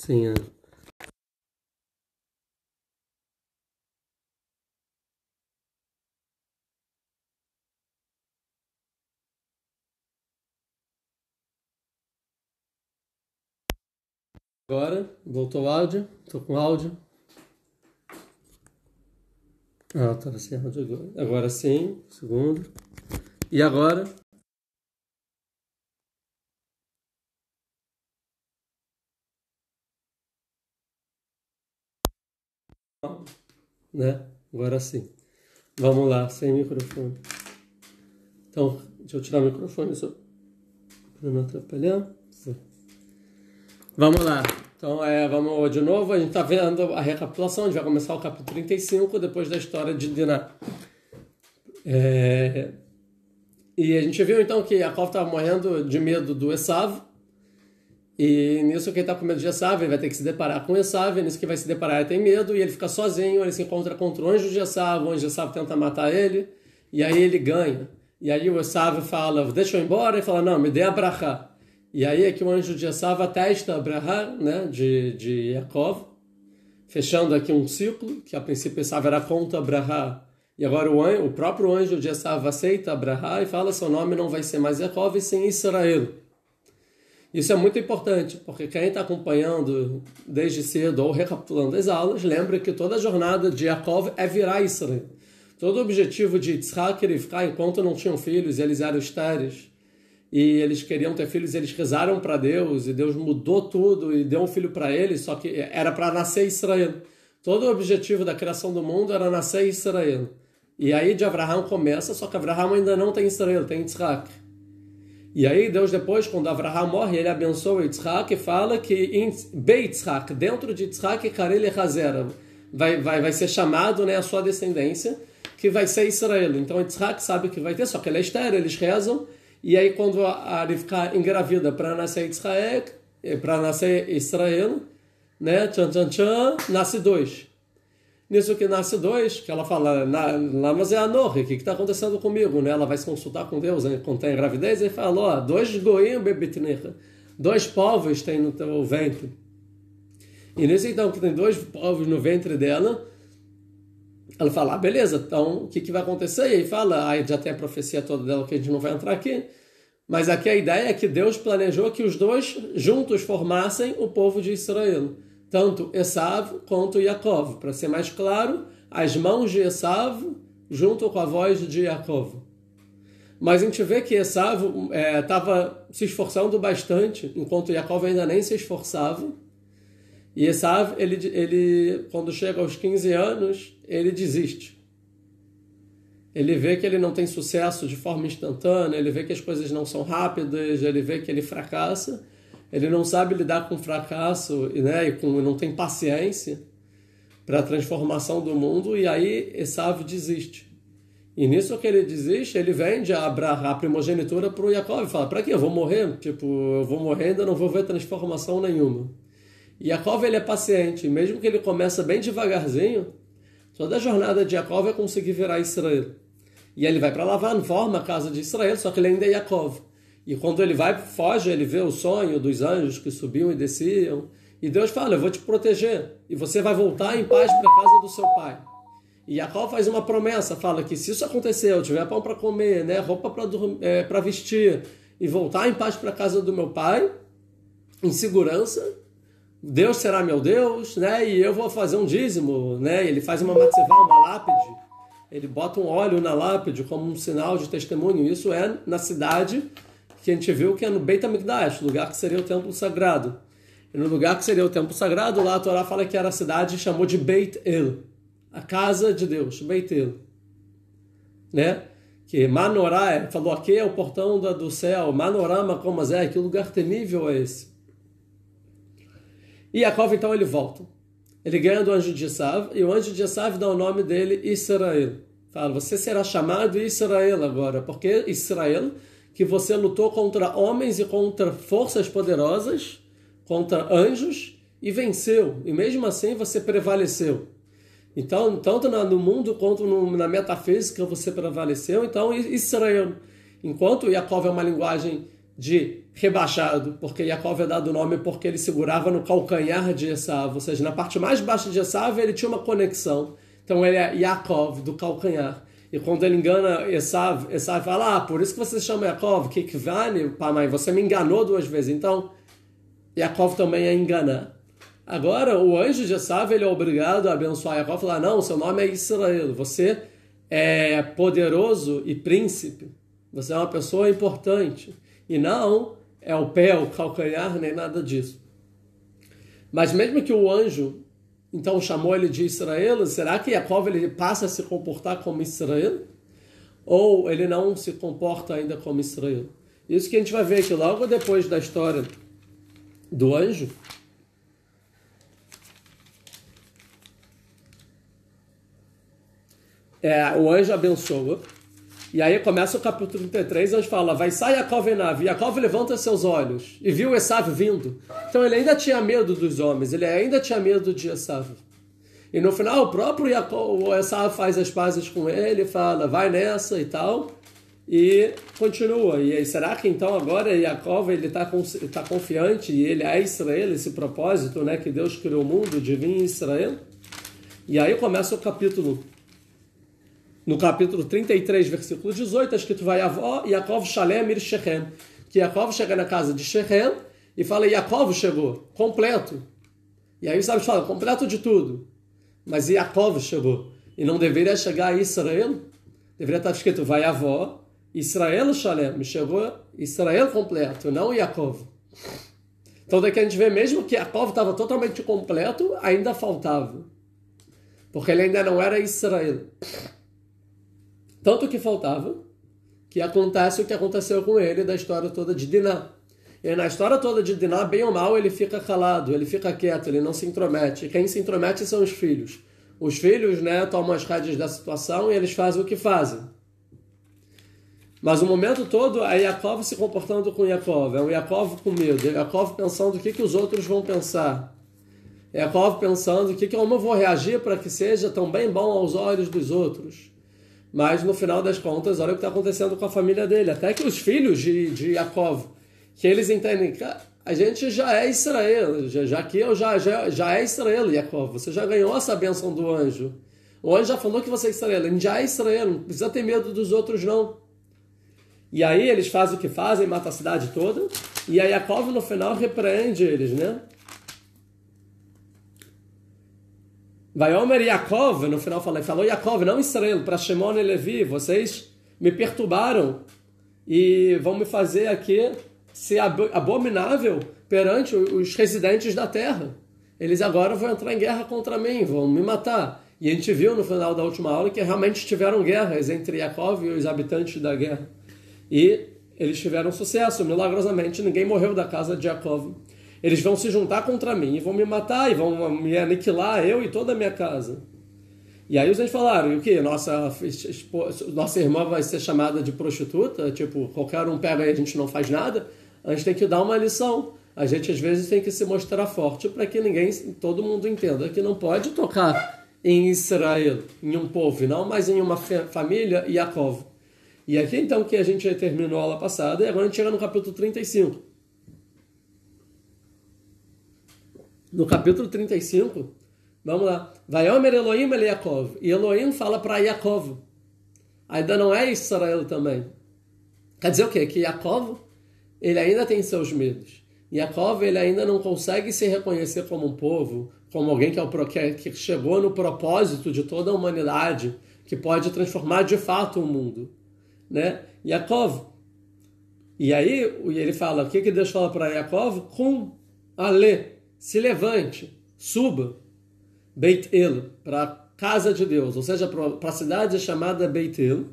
Sim, é. Agora, voltou o áudio? Tô com áudio. Ah, tá sem áudio agora. Agora sim, segundo. E agora? Né? Agora sim. Vamos lá, sem microfone. Então, deixa eu tirar o microfone só para não atrapalhar. Vamos lá. Então, vamos de novo. A gente está vendo a recapitulação. A gente vai começar o capítulo 35, depois da história de Diná. E a gente viu, então, que Yaakov estava morrendo de medo do Esav. E nisso, quem está com medo de Esav, ele vai ter que se deparar com Esav. E nisso que vai se deparar, ele tem medo. E ele fica sozinho. Ele se encontra contra o anjo de Esav. O anjo de Esav tenta matar ele. E aí ele ganha. E aí o Esav fala, deixa eu ir embora. E fala, não, me dê a brachá. E aí é que o anjo de Esav atesta a brachá, né, de Yaakov, fechando aqui um ciclo, que a princípio Esav era contra a brachá, e agora o próprio anjo de Esav aceita a brachá e fala, seu nome não vai ser mais Yaakov, e sim Israel. Isso é muito importante, porque quem está acompanhando desde cedo ou recapitulando as aulas, lembra que toda a jornada de Yaakov é virar Israel. Todo o objetivo de Yitzhak era ficar enquanto não tinham filhos, eles eram estéreis, e eles queriam ter filhos, eles rezaram para Deus, e Deus mudou tudo e deu um filho para eles, só que era para nascer Israel. Todo o objetivo da criação do mundo era nascer Israel. E aí de Abraham começa, só que Abraham ainda não tem Israel, tem Yitzhak. E aí Deus depois, quando Abraham morre, ele abençoa Yitzhak e fala que em Be-Yitzhak, dentro de Yitzhak, Karel Hazera, vai ser chamado, né, a sua descendência, que vai ser Israel. Então Yitzhak sabe que vai ter, só que ele é estéril, eles rezam. E aí, quando a Rivka engravida para nascer Israel, né? Nasce dois. Nisso que nasce dois, que ela fala, lá mas é a Norre, o que está acontecendo comigo? Né? Ela vai se consultar com Deus, né? Quando tem a gravidez, e fala, ó, dois goim bebitnecha, dois povos tem no teu ventre. E nisso, então, que tem dois povos no ventre dela, ela fala, beleza, então o que vai acontecer? E aí fala, aí já tem a profecia toda dela que a gente não vai entrar aqui, mas aqui a ideia é que Deus planejou que os dois juntos formassem o povo de Israel, tanto Esav quanto Yaakov. Para ser mais claro, as mãos de Esav junto com a voz de Yaakov. Mas a gente vê que Esav estava se esforçando bastante, enquanto Yaakov ainda nem se esforçava. E Esav, ele, quando chega aos 15 anos, ele desiste. Ele vê que ele não tem sucesso de forma instantânea, ele vê que as coisas não são rápidas, ele vê que ele fracassa, ele não sabe lidar com fracasso, né, e não tem paciência para a transformação do mundo, e aí Esav desiste. E nisso que ele desiste, ele vende a primogenitura para o Yaakov e fala, para quê? Eu vou morrer? Tipo, eu vou morrer e ainda não vou ver transformação nenhuma. E Yaakov, ele é paciente, mesmo que ele começa bem devagarzinho, toda a jornada de Yaakov é conseguir virar Israel. E ele vai para Lavan, forma a casa de Israel, só que ele ainda é Yaakov. E quando ele foge, ele vê o sonho dos anjos que subiam e desciam, e Deus fala, eu vou te proteger, e você vai voltar em paz para a casa do seu pai. E Yaakov faz uma promessa, fala que se isso acontecer, eu tiver pão para comer, né, roupa para vestir, e voltar em paz para a casa do meu pai, em segurança, Deus será meu Deus, né? E eu vou fazer um dízimo, né? Ele faz uma matzevá, uma lápide. Ele bota um óleo na lápide como um sinal de testemunho. Isso é na cidade que a gente viu que é no Beit HaMikdash, lugar que seria o templo sagrado. E no lugar que seria o templo sagrado, lá a Torá fala que era a cidade, chamou de Beit El, a casa de Deus, Beit El, né? Que Manorá, falou aqui é o portão do céu, Manorá Makomazé, que lugar temível é esse? E Yaakov, então, ele volta. Ele ganha do anjo de Esav, e o anjo de Esav dá o nome dele Israel. Fala, você será chamado Israel agora, porque Israel, que você lutou contra homens e contra forças poderosas, contra anjos, e venceu. E mesmo assim você prevaleceu. Então, tanto no mundo quanto na metafísica você prevaleceu. Então, Israel. Enquanto Yaakov é uma linguagem de rebaixado, porque Yaakov é dado o nome porque ele segurava no calcanhar de Esav, ou seja, na parte mais baixa de Esav ele tinha uma conexão. Então ele é Yaakov, do calcanhar. E quando ele engana Esav fala, por isso que você se chama Yaakov, que Kivani, pai, você me enganou 2 vezes. Então, Yaakov também é enganar. Agora, o anjo de Esav, ele é obrigado a abençoar Yaakov e falar, não, seu nome é Israel, você é poderoso e príncipe, você é uma pessoa importante. E não é o pé, o calcanhar, nem nada disso. Mas mesmo que o anjo, então, chamou ele de Israel, será que Yaakov ele passa a se comportar como Israel? Ou ele não se comporta ainda como Israel? Isso que a gente vai ver aqui logo depois da história do anjo. O anjo abençoa. E aí começa o capítulo 33, onde fala, vai sair Yaakov e Enav. Yaakov levanta seus olhos e viu Esav vindo. Então ele ainda tinha medo dos homens, ele ainda tinha medo de Esav. E no final o próprio Esav faz as pazes com ele, fala, vai nessa e tal, e continua. E aí, será que então agora Yaakov ele está confiante e ele é Israel, esse propósito, né, que Deus criou o mundo de vir em Israel? E aí começa o capítulo. No capítulo 33, versículo 18, está escrito, vai avó, Yaakov Shalem ir Shechem. Que Yaakov chega na casa de Shechem e fala, Yaakov chegou, completo. E aí sabe, fala, completo de tudo. Mas Yaakov chegou. E não deveria chegar a Israel? Deveria estar escrito, vai avó, Israel Shalem. Chegou Israel completo, não Yaakov. Então daqui a gente vê mesmo que Yaakov estava totalmente completo, ainda faltava. Porque ele ainda não era Israel. Tanto que faltava, que acontece o que aconteceu com ele da história toda de Diná. E na história toda de Diná, bem ou mal, ele fica calado, ele fica quieto, ele não se intromete. E quem se intromete são os filhos. Os filhos, né, tomam as rédeas da situação e eles fazem o que fazem. Mas o momento todo é Yaakov se comportando com Yaakov, é o Yaakov com medo, é o Yaakov pensando o que os outros vão pensar. É Yaakov pensando como eu vou reagir para que seja também bom aos olhos dos outros. Mas no final das contas, olha o que está acontecendo com a família dele. Até que os filhos de Yaakov, que eles entendem que a gente já é Israel, já que eu já é Israel, Yaakov. Você já ganhou essa bênção do anjo. O anjo já falou que você é Israel. A gente já é Israel, não precisa ter medo dos outros, não. E aí eles fazem o que fazem, matam a cidade toda. E aí Yaakov no final repreende eles, né? Vai Omer Yaakov, no final falou Yaakov, não Israel, para Shimon e Levi, vocês me perturbaram e vão me fazer aqui ser abominável perante os residentes da terra. Eles agora vão entrar em guerra contra mim, vão me matar. E a gente viu no final da última aula que realmente tiveram guerras entre Yaakov e os habitantes da guerra. E eles tiveram sucesso, milagrosamente, ninguém morreu da casa de Yaakov. Eles vão se juntar contra mim e vão me matar e vão me aniquilar, eu e toda a minha casa. E aí os anjos falaram, e o quê? Nossa irmã vai ser chamada de prostituta? Tipo, qualquer um pega e a gente não faz nada? A gente tem que dar uma lição. A gente às vezes tem que se mostrar forte para que todo mundo entenda que não pode tocar em Israel, em um povo, não, mas em uma família, Yaakov. E aqui então que a gente terminou a aula passada, e agora a gente chega no capítulo 35. No capítulo 35, vamos lá. Vaiomer Elohim el Yaakov. E Elohim fala para Yaakov. Ainda não é Israel também. Quer dizer o quê? Que Yaakov, ele ainda tem seus medos. Yaakov, ele ainda não consegue se reconhecer como um povo, como alguém que chegou no propósito de toda a humanidade, que pode transformar de fato o mundo. Né? Yaakov. E aí, ele fala, o que Deus fala para Yaakov? Kum, ale. Se levante, suba, Beit El, para a casa de Deus, ou seja, para a cidade chamada Beit El,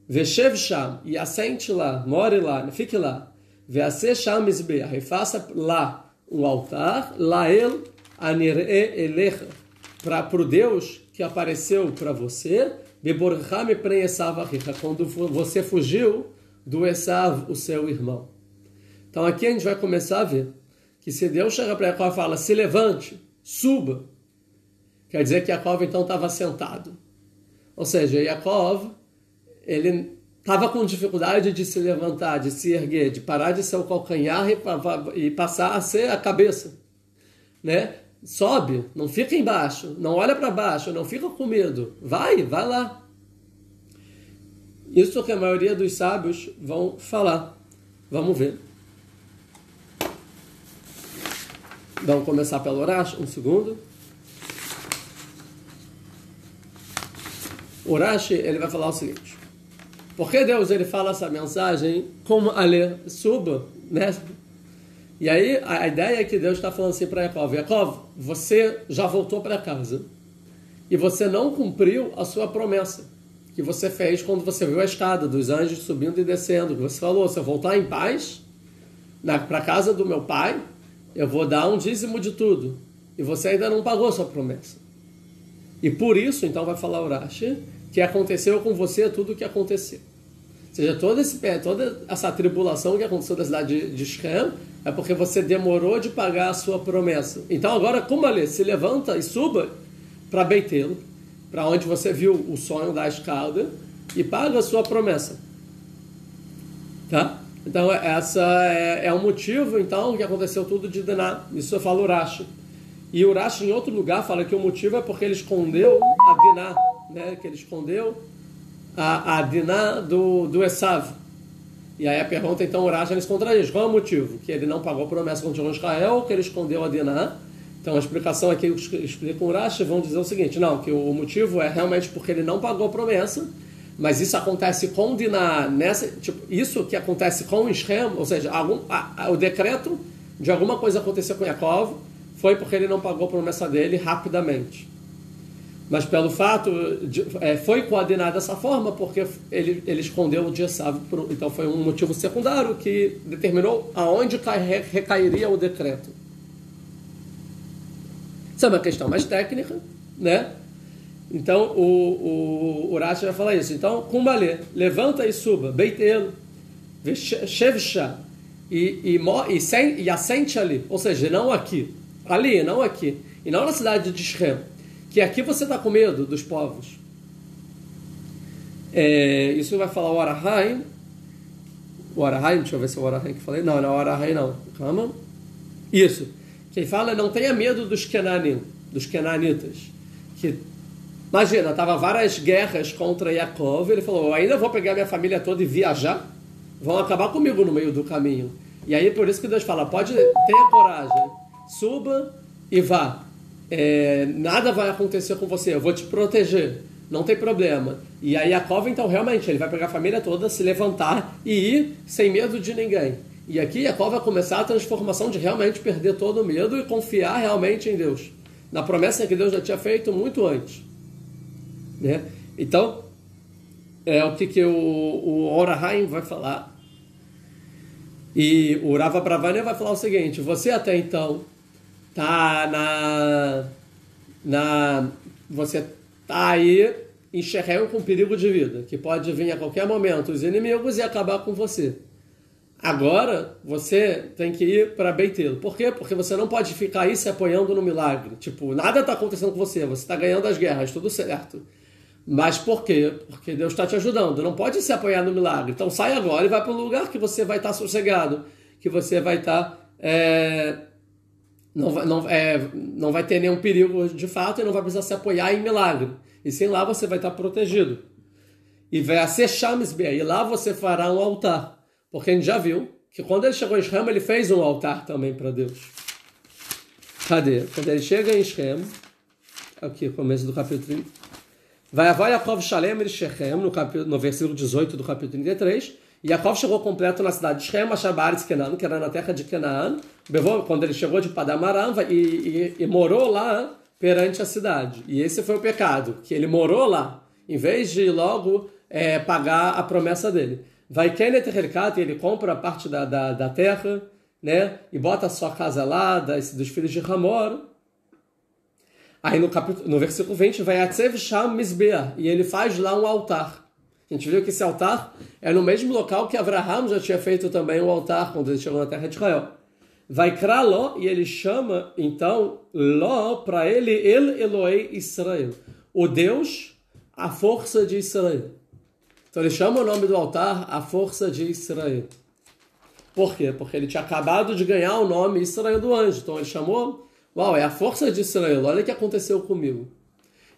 Veshev Sham, e assente lá, more lá, fique lá, Vease Sham Mizbeach, e faça lá um altar, Lael Anire Elecha, para o Deus que apareceu para você, Beborcha me prem Esav Achicha, quando você fugiu do Esav, o seu irmão. Então aqui a gente vai começar a ver que se Deus chega para Yaakov e fala, se levante, suba, quer dizer que Yaakov então estava sentado. Ou seja, Yaakov, ele estava com dificuldade de se levantar, de se erguer, de parar de ser o calcanhar e passar a ser a cabeça, né? Sobe, não fica embaixo, não olha para baixo, não fica com medo, vai lá. Isso que a maioria dos sábios vão falar. Vamos ver. Vamos começar pelo Urash, um segundo. O Urash, ele vai falar o seguinte: por que Deus ele fala essa mensagem como Ale, suba, né? E aí a ideia é que Deus está falando assim para Yaakov: Yaakov, você já voltou para casa e você não cumpriu a sua promessa que você fez quando você viu a escada dos anjos subindo e descendo. Você falou: se eu voltar em paz para a casa do meu pai, eu vou dar um dízimo de tudo. E você ainda não pagou a sua promessa. E por isso, então, vai falar Urashi, que aconteceu com você tudo o que aconteceu. Ou seja, toda essa tribulação que aconteceu da cidade de Shem é porque você demorou de pagar a sua promessa. Então agora, como ali, se levanta e suba para Beitelo, para onde você viu o sonho da escada, e paga a sua promessa. Tá? Então essa é o motivo, então, que aconteceu tudo de Diná. Isso eu falo Urashi. E Urashi, em outro lugar, fala que o motivo é porque ele escondeu a Diná, né? Que ele escondeu a Diná do Esav. E aí a pergunta, então, Urashi, eles contradiz. Qual é o motivo? Que ele não pagou a promessa contra Israel, ou que ele escondeu a Diná? Então a explicação aqui, explica o Urashi, vão dizer o seguinte: não, que o motivo é realmente porque ele não pagou a promessa, mas isso acontece com Diná, isso que acontece com Shem, ou seja, o decreto de alguma coisa acontecer com Yaakov, foi porque ele não pagou a promessa dele rapidamente. Mas pelo fato, foi com a Diná dessa forma, porque ele escondeu o Esav. Então foi um motivo secundário que determinou aonde recairia o decreto. Isso é uma questão mais técnica, né? Então o Urashi vai falar isso. Então, Kumbale, levanta e suba, Beitelo, Shevcha, e assente ali, ou seja, não aqui. Ali, não aqui. E não na cidade de Shem. Que aqui você está com medo dos povos. Isso vai falar o Arahaim. O Arahaim, deixa eu ver se é o Arahaim que falei. Não é o Arahaim não. Calma. Isso. Quem fala, não tenha medo dos Kenanitas. Que, imagina, estava várias guerras contra Yaakov. Ele falou: eu ainda vou pegar minha família toda e viajar. Vão acabar comigo no meio do caminho. E aí por isso que Deus fala: tenha coragem. Suba e vá. Nada vai acontecer com você, eu vou te proteger, não tem problema. E aí Yaakov, então, realmente, ele vai pegar a família toda, se levantar e ir sem medo de ninguém. E aqui Yaakov vai começar a transformação de realmente perder todo o medo e confiar realmente em Deus, na promessa que Deus já tinha feito muito antes, né? Então, o que o Orahaim vai falar. E o Rava Bravania vai falar o seguinte: você até então você tá aí enxergando com perigo de vida, que pode vir a qualquer momento os inimigos e acabar com você. Agora você tem que ir para Beitelo. Por quê? Porque você não pode ficar aí se apoiando no milagre. Tipo, nada está acontecendo com você, você está ganhando as guerras, tudo certo. Mas por quê? Porque Deus está te ajudando. Não pode se apoiar no milagre. Então sai agora e vai para um lugar que você vai estar sossegado, que você vai estar não vai ter nenhum perigo de fato e não vai precisar se apoiar em milagre. E sim, lá você vai estar protegido. E vai ser Shamisbe, e lá você fará um altar. Porque a gente já viu que quando ele chegou em Shem, ele fez um altar também para Deus. Cadê? Quando ele chega em Shem, aqui, começo do capítulo 30. Vai avó Yaakov Shalem el Shechem, no versículo 18 do capítulo 33. E Yaakov chegou completo na cidade de Shem, Ashabaretz Kenan, que era na terra de Canaã, quando ele chegou de Padamaram e morou lá perante a cidade. E esse foi o pecado, que ele morou lá, em vez de logo pagar a promessa dele. Vai Kenet Herkat, ele compra a parte da terra, né, e bota a sua casa lá, dos filhos de Hamor. Aí no versículo 20, vai Atzev Sham Mizbeah, e ele faz lá um altar. A gente viu que esse altar é no mesmo local que Abraham já tinha feito também um altar quando ele chegou na terra de Israel. Vai Kra Ló, e ele chama, então, Ló para ele, El Elohei Israel, o Deus, a força de Israel. Então ele chama o nome do altar a força de Israel. Por quê? Porque ele tinha acabado de ganhar o nome Israel do anjo. Então ele chamou, uau, é a força de Israel, olha o que aconteceu comigo.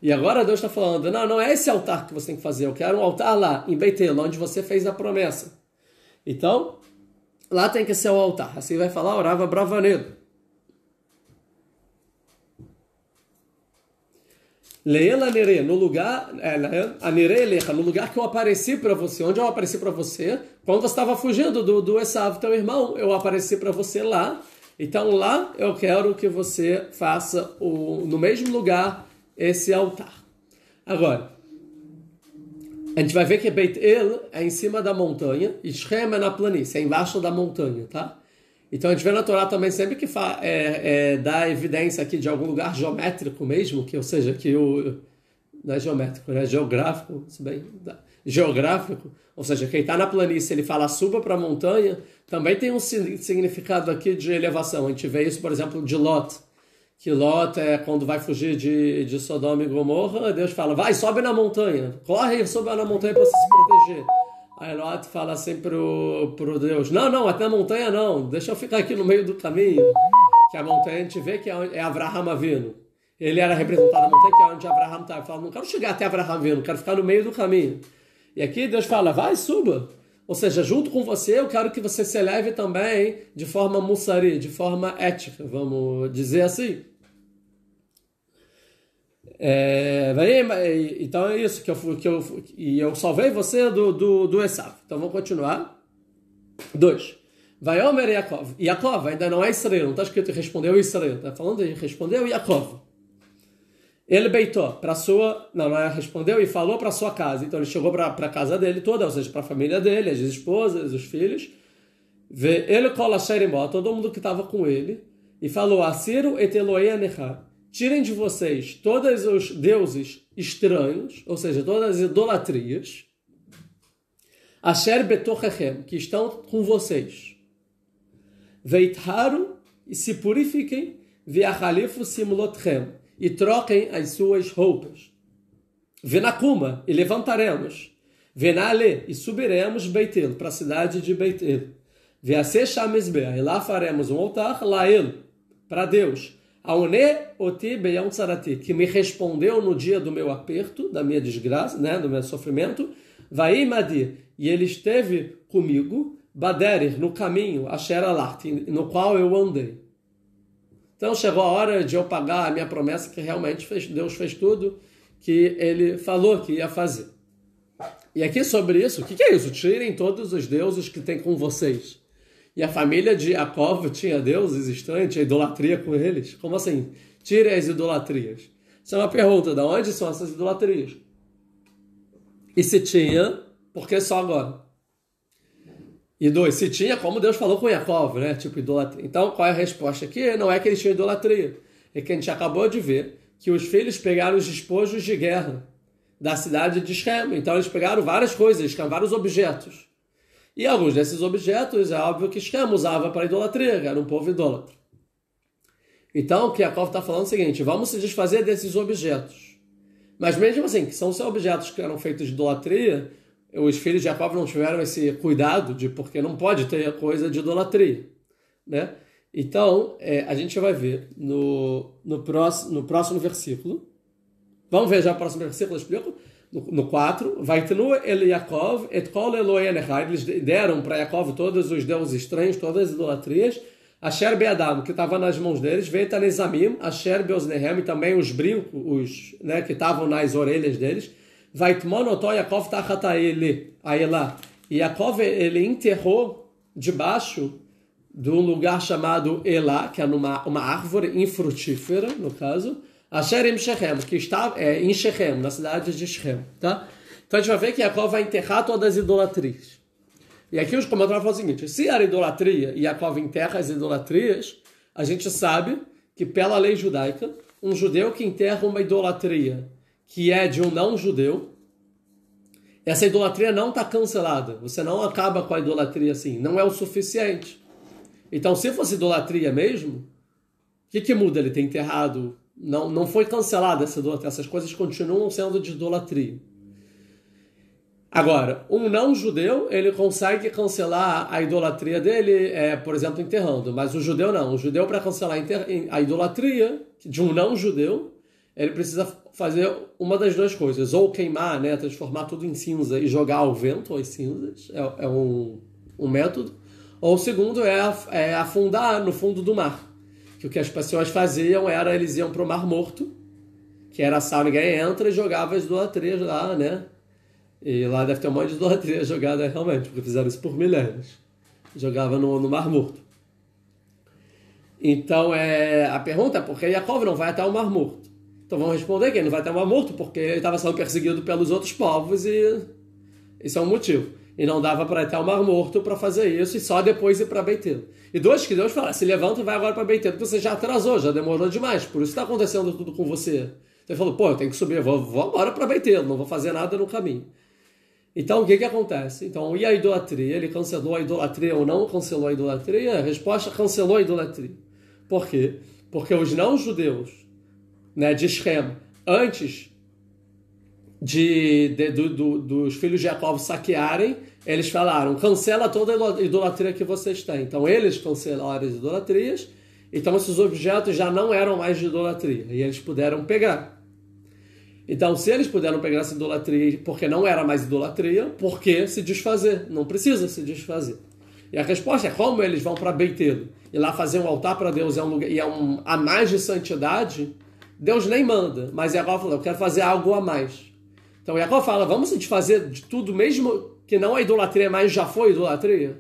E agora Deus está falando, não é esse altar que você tem que fazer, eu quero um altar lá, em Beit-El, onde você fez a promessa. Então, lá tem que ser o altar. Assim vai falar o Rav Abravanel. Leela Nere, no lugar, no lugar que eu apareci para você, onde eu apareci para você, quando você estava fugindo do Esav, teu irmão, eu apareci para você lá. Então lá eu quero que você faça no mesmo lugar esse altar. Agora, a gente vai ver que Beit-El é em cima da montanha e Shem é na planície, é embaixo da montanha, tá? Então a gente vê na Torá também sempre que dá evidência aqui de algum lugar geométrico mesmo, ou seja, que não é geométrico, é geográfico, se bem, geográfico, ou seja, quem está na planície ele fala suba para a montanha, também tem um significado aqui de elevação. A gente vê isso, por exemplo, de Lot, que Lot é quando vai fugir de Sodoma e Gomorra, Deus fala, vai, sobe na montanha, corre e sobe na montanha para se proteger. Aí Lot fala assim pro Deus, não, até a montanha não, deixa eu ficar aqui no meio do caminho, que a montanha a gente vê que é Avraham Avinu. Ele era representado na montanha, que é onde Avraham estava. Ele fala, não quero chegar até Avraham Avinu, quero ficar no meio do caminho. E aqui Deus fala, vai, suba. Ou seja, junto com você, eu quero que você se eleve também de forma mussari, de forma ética, vamos dizer assim. Então é isso, e eu salvei você do Esav. Então vamos continuar. 2. Vaiomer Yaakov. Yaakov ainda não é Israel, não está escrito respondeu Israel, está falando de respondeu Yaakov. Ele beitou para sua, não é respondeu e falou para sua casa. Então ele chegou para a casa dele toda, ou seja, para a família dele, as esposas, os filhos. Vê ele cola xerimó, todo mundo que estava com ele, e falou: Asiru et Elohei anechar. Tirem de vocês todos os deuses estranhos, ou seja, todas as idolatrias, asher betorchem, que estão com vocês. Veitharu, e se purifiquem, veachalifu simlotchem, e troquem as suas roupas. Venakuma, e levantaremos. Venale, e subiremos Beit-El, para a cidade de Beit-El. Vease shamizbeah, e lá faremos um altar, lael, para Deus. Aone oti beyam tzarati, que me respondeu no dia do meu aperto, da minha desgraça, né, do meu sofrimento, vai madi, e ele esteve comigo, baderir, no caminho, asher alart, no qual eu andei. Então chegou a hora de eu pagar a minha promessa, que realmente Deus fez tudo que ele falou que ia fazer. E aqui sobre isso, o que é isso? Tirem todos os deuses que tem com vocês. E a família de Jacob tinha deuses estranhos, tinha idolatria com eles. Como assim? Tirem as idolatrias. Isso é uma pergunta, de onde são essas idolatrias? E se tinha, por que só agora? E 2, se tinha, como Deus falou com Jacob, né? Tipo idolatria. Então, qual é a resposta aqui? Não é que eles tinham idolatria. É que a gente acabou de ver que os filhos pegaram os despojos de guerra da cidade de Shem. Então, eles pegaram várias coisas, vários objetos. E alguns desses objetos, é óbvio que Shem usava para idolatria, que era um povo idólatra. Então, o que Jacob está falando é o seguinte, vamos se desfazer desses objetos. Mas mesmo assim, que são só objetos que eram feitos de idolatria, os filhos de Jacob não tiveram esse cuidado, porque não pode ter coisa de idolatria, né? Então, a gente vai ver no próximo versículo. Vamos ver já o próximo versículo, eu explico. No 4, Vaitnu el Yaakov et kol Elohei anechar. Eles deram para Yaakov todos os deuses estranhos, todas as idolatrias. Asher be'adam, que estava nas mãos deles. Veitanezamim, asher be'oznehem, e também os brincos, né, que estavam nas orelhas deles. Vaitmon otó Yaakov tachat aelá. E Yaakov, ele enterrou debaixo de um lugar chamado Elá, que é uma árvore infrutífera, no caso, Asher em Shechem, que está em Shechem, na cidade de Shechem, tá? Então a gente vai ver que Yaakov vai enterrar todas as idolatrias. E aqui os comentários falam o seguinte, se era idolatria e Yaakov enterra as idolatrias, a gente sabe que pela lei judaica, um judeu que enterra uma idolatria que é de um não-judeu, essa idolatria não está cancelada. Você não acaba com a idolatria assim, não é o suficiente. Então, se fosse idolatria mesmo, o que muda ele ter enterrado? Não foi cancelada essa idolatria, essas coisas continuam sendo de idolatria. Agora, um não-judeu, ele consegue cancelar a idolatria dele, por exemplo, enterrando. Mas o judeu não. O judeu, para cancelar a idolatria de um não-judeu, ele precisa fazer uma das duas coisas. Ou queimar, né, transformar tudo em cinza e jogar ao vento as cinzas. É um método. Ou o segundo é afundar no fundo do mar. Que o que as pessoas faziam era, eles iam para o Mar Morto, que era a sala, ninguém entra e jogava as idolatrias lá, né? E lá deve ter um monte de idolatria jogada realmente, porque fizeram isso por milênios. Jogava no Mar Morto. Então, a pergunta é por que Yaakov não vai até o Mar Morto? Então vamos responder que ele não vai até o Mar Morto porque ele estava sendo perseguido pelos outros povos e isso é um motivo. E não dava para ir até o Mar Morto para fazer isso e só depois ir para Beitelo. E dois, que Deus fala, se levanta e vai agora para Beitelo, porque você já atrasou, já demorou demais, por isso está acontecendo tudo com você. Você falou, eu tenho que subir, vou agora para Beitelo, não vou fazer nada no caminho. Então, o que acontece? Então, e a idolatria? Ele cancelou a idolatria ou não cancelou a idolatria? A resposta, cancelou a idolatria. Por quê? Porque os não-judeus, né, de Shem, antes dos filhos de Jacob saquearem, eles falaram, cancela toda a idolatria que vocês têm. Então, eles cancelaram as idolatrias, então esses objetos já não eram mais de idolatria, e eles puderam pegar. Então, se eles puderam pegar essa idolatria porque não era mais idolatria, por que se desfazer? Não precisa se desfazer. E a resposta é como eles vão para Beitelo e lá fazer um altar para Deus é um lugar, e a mais de santidade, Deus nem manda, mas Jacob falou, eu quero fazer algo a mais. Então Jacob fala, vamos se desfazer de tudo, mesmo que não é idolatria, mas já foi idolatria?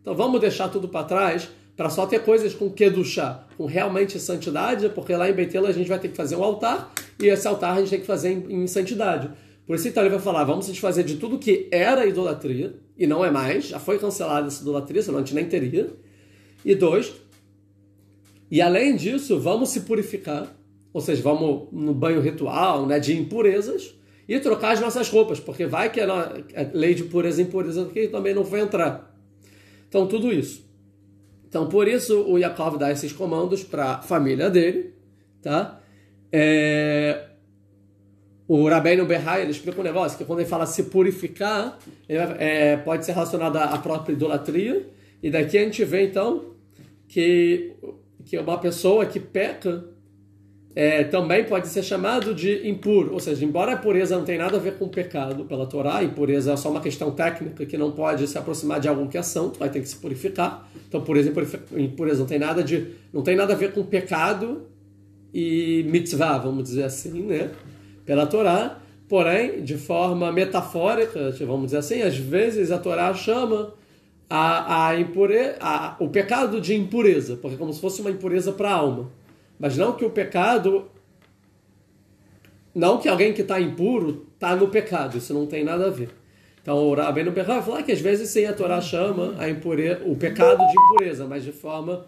Então vamos deixar tudo para trás para só ter coisas com kedushá, com realmente santidade, porque lá em Beitelo a gente vai ter que fazer um altar, e esse altar a gente tem que fazer em santidade. Por isso então ele vai falar, vamos se desfazer de tudo que era idolatria, e não é mais, já foi cancelada essa idolatria, senão a gente nem teria. E dois, e além disso, vamos se purificar, ou seja, vamos no banho ritual, né, de impurezas, e trocar as nossas roupas, porque vai que a lei de pureza e impureza aqui também não vai entrar. Então tudo isso. Então, por isso, o Yaakov dá esses comandos para a família dele, tá? O Rabbeinu Berhai, ele explica um negócio, que quando ele fala se purificar, pode ser relacionado à própria idolatria, e daqui a gente vê, então, que uma pessoa que peca também pode ser chamado de impuro, ou seja, embora a pureza não tenha nada a ver com o pecado pela Torá, a impureza é só uma questão técnica que não pode se aproximar de algo que é santo, vai ter que se purificar. Então, pureza e impureza não tem nada a ver com pecado e mitzvah, vamos dizer assim, né? Pela Torá, porém, de forma metafórica, vamos dizer assim, às vezes a Torá chama o pecado de impureza, porque é como se fosse uma impureza para a alma. Mas não que o pecado, não que alguém que está impuro está no pecado, isso não tem nada a ver. Então o Rabbeinu Berhai vai falar que às vezes sim a Torá chama o pecado de impureza, mas de forma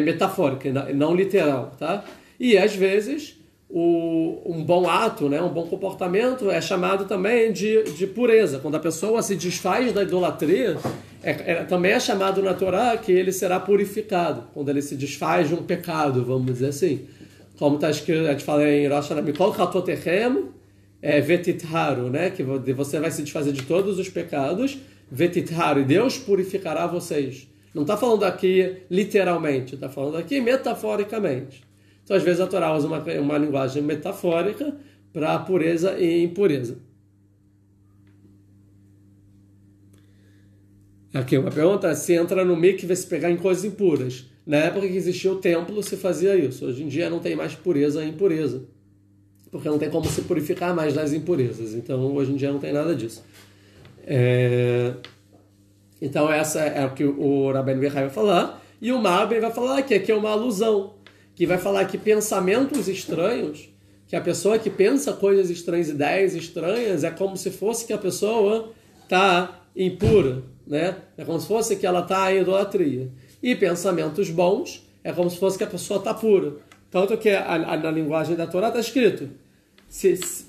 metafórica, não literal, tá? E às vezes um bom ato, né, um bom comportamento é chamado também de pureza. Quando a pessoa se desfaz da idolatria, também é chamado na Torá que ele será purificado, quando ele se desfaz de um pecado, vamos dizer assim. Como está escrito, a gente fala em Rosh Hashanah, Mikol Chatotechem Vetitharu, né, que você vai se desfazer de todos os pecados, Vetitharu, e Deus purificará vocês. Não está falando aqui literalmente, está falando aqui metaforicamente. Então, às vezes, a Torá usa uma linguagem metafórica para pureza e impureza. Aqui uma pergunta, se entra no mikve se pegar em coisas impuras. Na época que existia o templo, se fazia isso. Hoje em dia não tem mais pureza e impureza, porque não tem como se purificar mais das impurezas. Então, hoje em dia não tem nada disso. Então, essa é o que o Rabbeinu Berhai vai falar. E o Malbim vai falar que aqui é uma alusão, que vai falar que pensamentos estranhos, que a pessoa que pensa coisas estranhas, ideias estranhas, é como se fosse que a pessoa está impura, né? É como se fosse que ela está em idolatria. E pensamentos bons é como se fosse que a pessoa está pura. Tanto que na linguagem da Torá está escrito,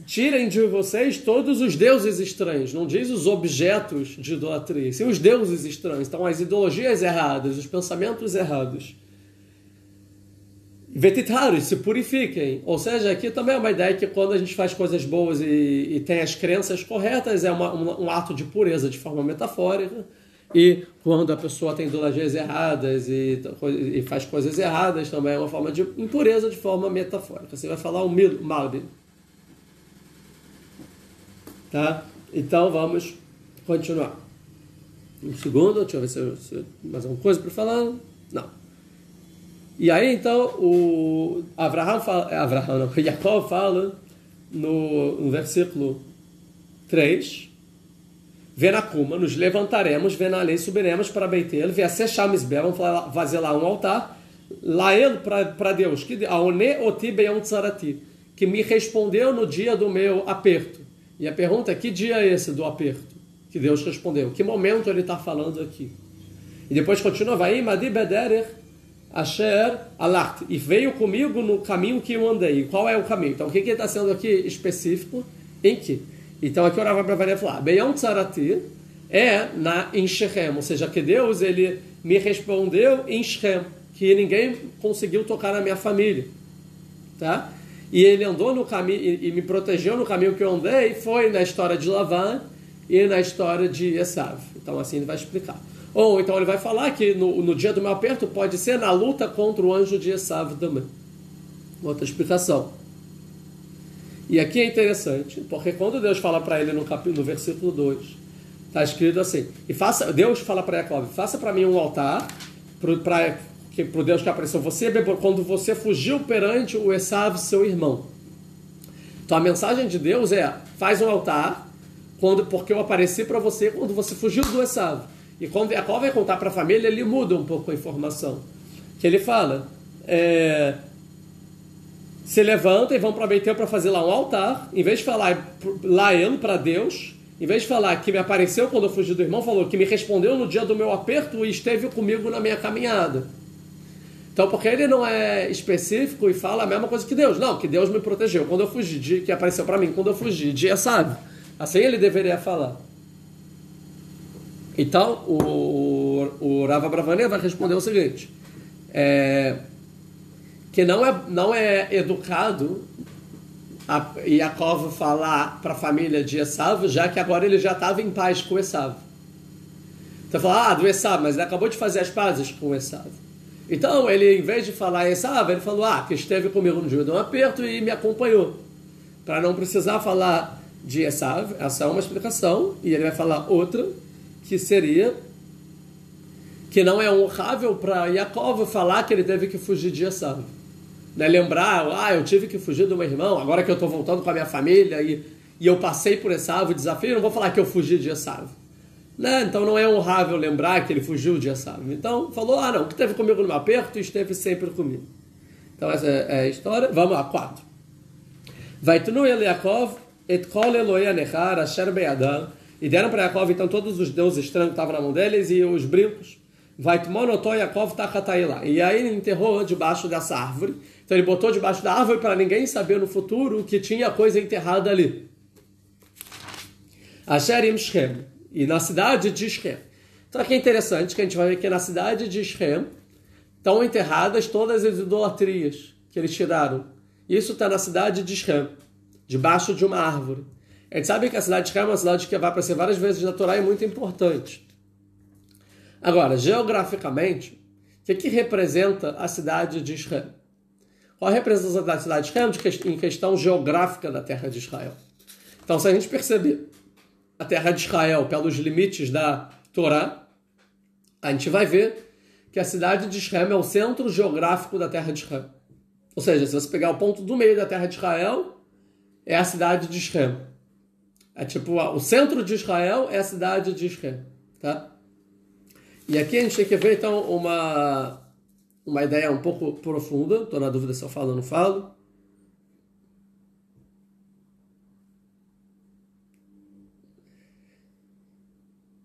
tirem de vocês todos os deuses estranhos, não diz os objetos de idolatria, sim os deuses estranhos. Então as ideologias erradas, os pensamentos errados. Vetitharu, se purifiquem. Ou seja, aqui também é uma ideia que quando a gente faz coisas boas e tem as crenças corretas, é um ato de pureza de forma metafórica. E quando a pessoa tem idolatrias erradas e faz coisas erradas, também é uma forma de impureza de forma metafórica. Você vai falar o Malbim. Tá? Então vamos continuar. Um segundo, deixa eu ver se mais alguma coisa para falar. Não. E aí então o Yaakov fala no versículo 3, Venakuma, nos levantaremos, Venalei, subiremos para Beitel, Veacechamizbe, vamos fazer lá um altar, Lael para Deus, Aone Oti Beyom Tzarati, que me respondeu no dia do meu aperto. E a pergunta é, que dia é esse do aperto? Que Deus respondeu. Que momento ele está falando aqui? E depois continua, vai, Madi Bederer, Asher Alart, e veio comigo no caminho que eu andei. E qual é o caminho? Então, o que ele está sendo aqui específico? Em que? Então, aqui o Rav Abraham falar, Beyom Tzarati é em Shechem, ou seja, que Deus ele me respondeu em Shechem, que ninguém conseguiu tocar na minha família. Tá? E ele andou no caminho, e me protegeu no caminho que eu andei, foi na história de Lavan e na história de Esav. Então, assim ele vai explicar. Ou então ele vai falar que no dia do meu aperto pode ser na luta contra o anjo de Esav também. Outra explicação. E aqui é interessante, porque quando Deus fala para ele no versículo 2, está escrito assim, Deus fala para Jacob, faça para mim um altar, para o Deus que apareceu você, quando você fugiu perante o Esav, seu irmão. Então a mensagem de Deus é, faz um altar, porque eu apareci para você quando você fugiu do Esav. E quando Jacob vai contar para a família, ele muda um pouco a informação. Que ele fala, se levanta e vão para Beitel para fazer lá um altar, em vez de falar Lael para Deus, em vez de falar que me apareceu quando eu fugi do irmão, falou que me respondeu no dia do meu aperto e esteve comigo na minha caminhada. Então, porque ele não é específico e fala a mesma coisa que Deus. Não, que Deus me protegeu quando eu fugi, que apareceu para mim quando eu fugi, dia sabe. Assim ele deveria falar. Então, o Rav Abraham vai responder o seguinte, que não é educado Yaakov falar para a família de Esav, já que agora ele já estava em paz com Esav. Então, fala, do Esav, mas ele acabou de fazer as pazes com Esav. Então, ele, em vez de falar Esav, ele falou, que esteve comigo no dia de um aperto e me acompanhou. Para não precisar falar de Esav, essa é uma explicação, e ele vai falar outra, que seria que não é honrável para Yaakov falar que ele teve que fugir de Esav. Né? Lembrar, eu tive que fugir do meu irmão, agora que eu estou voltando com a minha família e eu passei por Esav, o desafio, não vou falar que eu fugi de Esav. Né? Então não é honrável lembrar que ele fugiu de Esav. Então falou, não, que esteve comigo no meu aperto e esteve sempre comigo. Então essa é a história. Vamos lá, 4. Vaitnu el Yaakov et kol Eloi anechar asher beyadam. E deram para Yaakov, então, todos os deuses estranhos que estavam na mão deles e os brincos. Vaitmonotó Yaakov tachatailá. E aí ele enterrou debaixo dessa árvore. Então ele botou debaixo da árvore para ninguém saber no futuro que tinha coisa enterrada ali. Asherim Shem. E na cidade de Shem. Então aqui é interessante que a gente vai ver que na cidade de Shem estão enterradas todas as idolatrias que eles tiraram. Isso está na cidade de Shem, debaixo de uma árvore. A gente sabe que a cidade de Shem é uma cidade que vai aparecer várias vezes na Torá e é muito importante. Agora, geograficamente, o que representa a cidade de Shem? Qual a representação da cidade de Shem em questão geográfica da terra de Israel? Então, se a gente perceber a terra de Israel pelos limites da Torá, a gente vai ver que a cidade de Shem é o centro geográfico da terra de Shem. Ou seja, se você pegar o ponto do meio da terra de Israel, é a cidade de Shem. É tipo, o centro de Israel é a cidade de Shem. Tá? E aqui a gente tem que ver, então, uma ideia um pouco profunda. Estou na dúvida se eu falo ou não falo.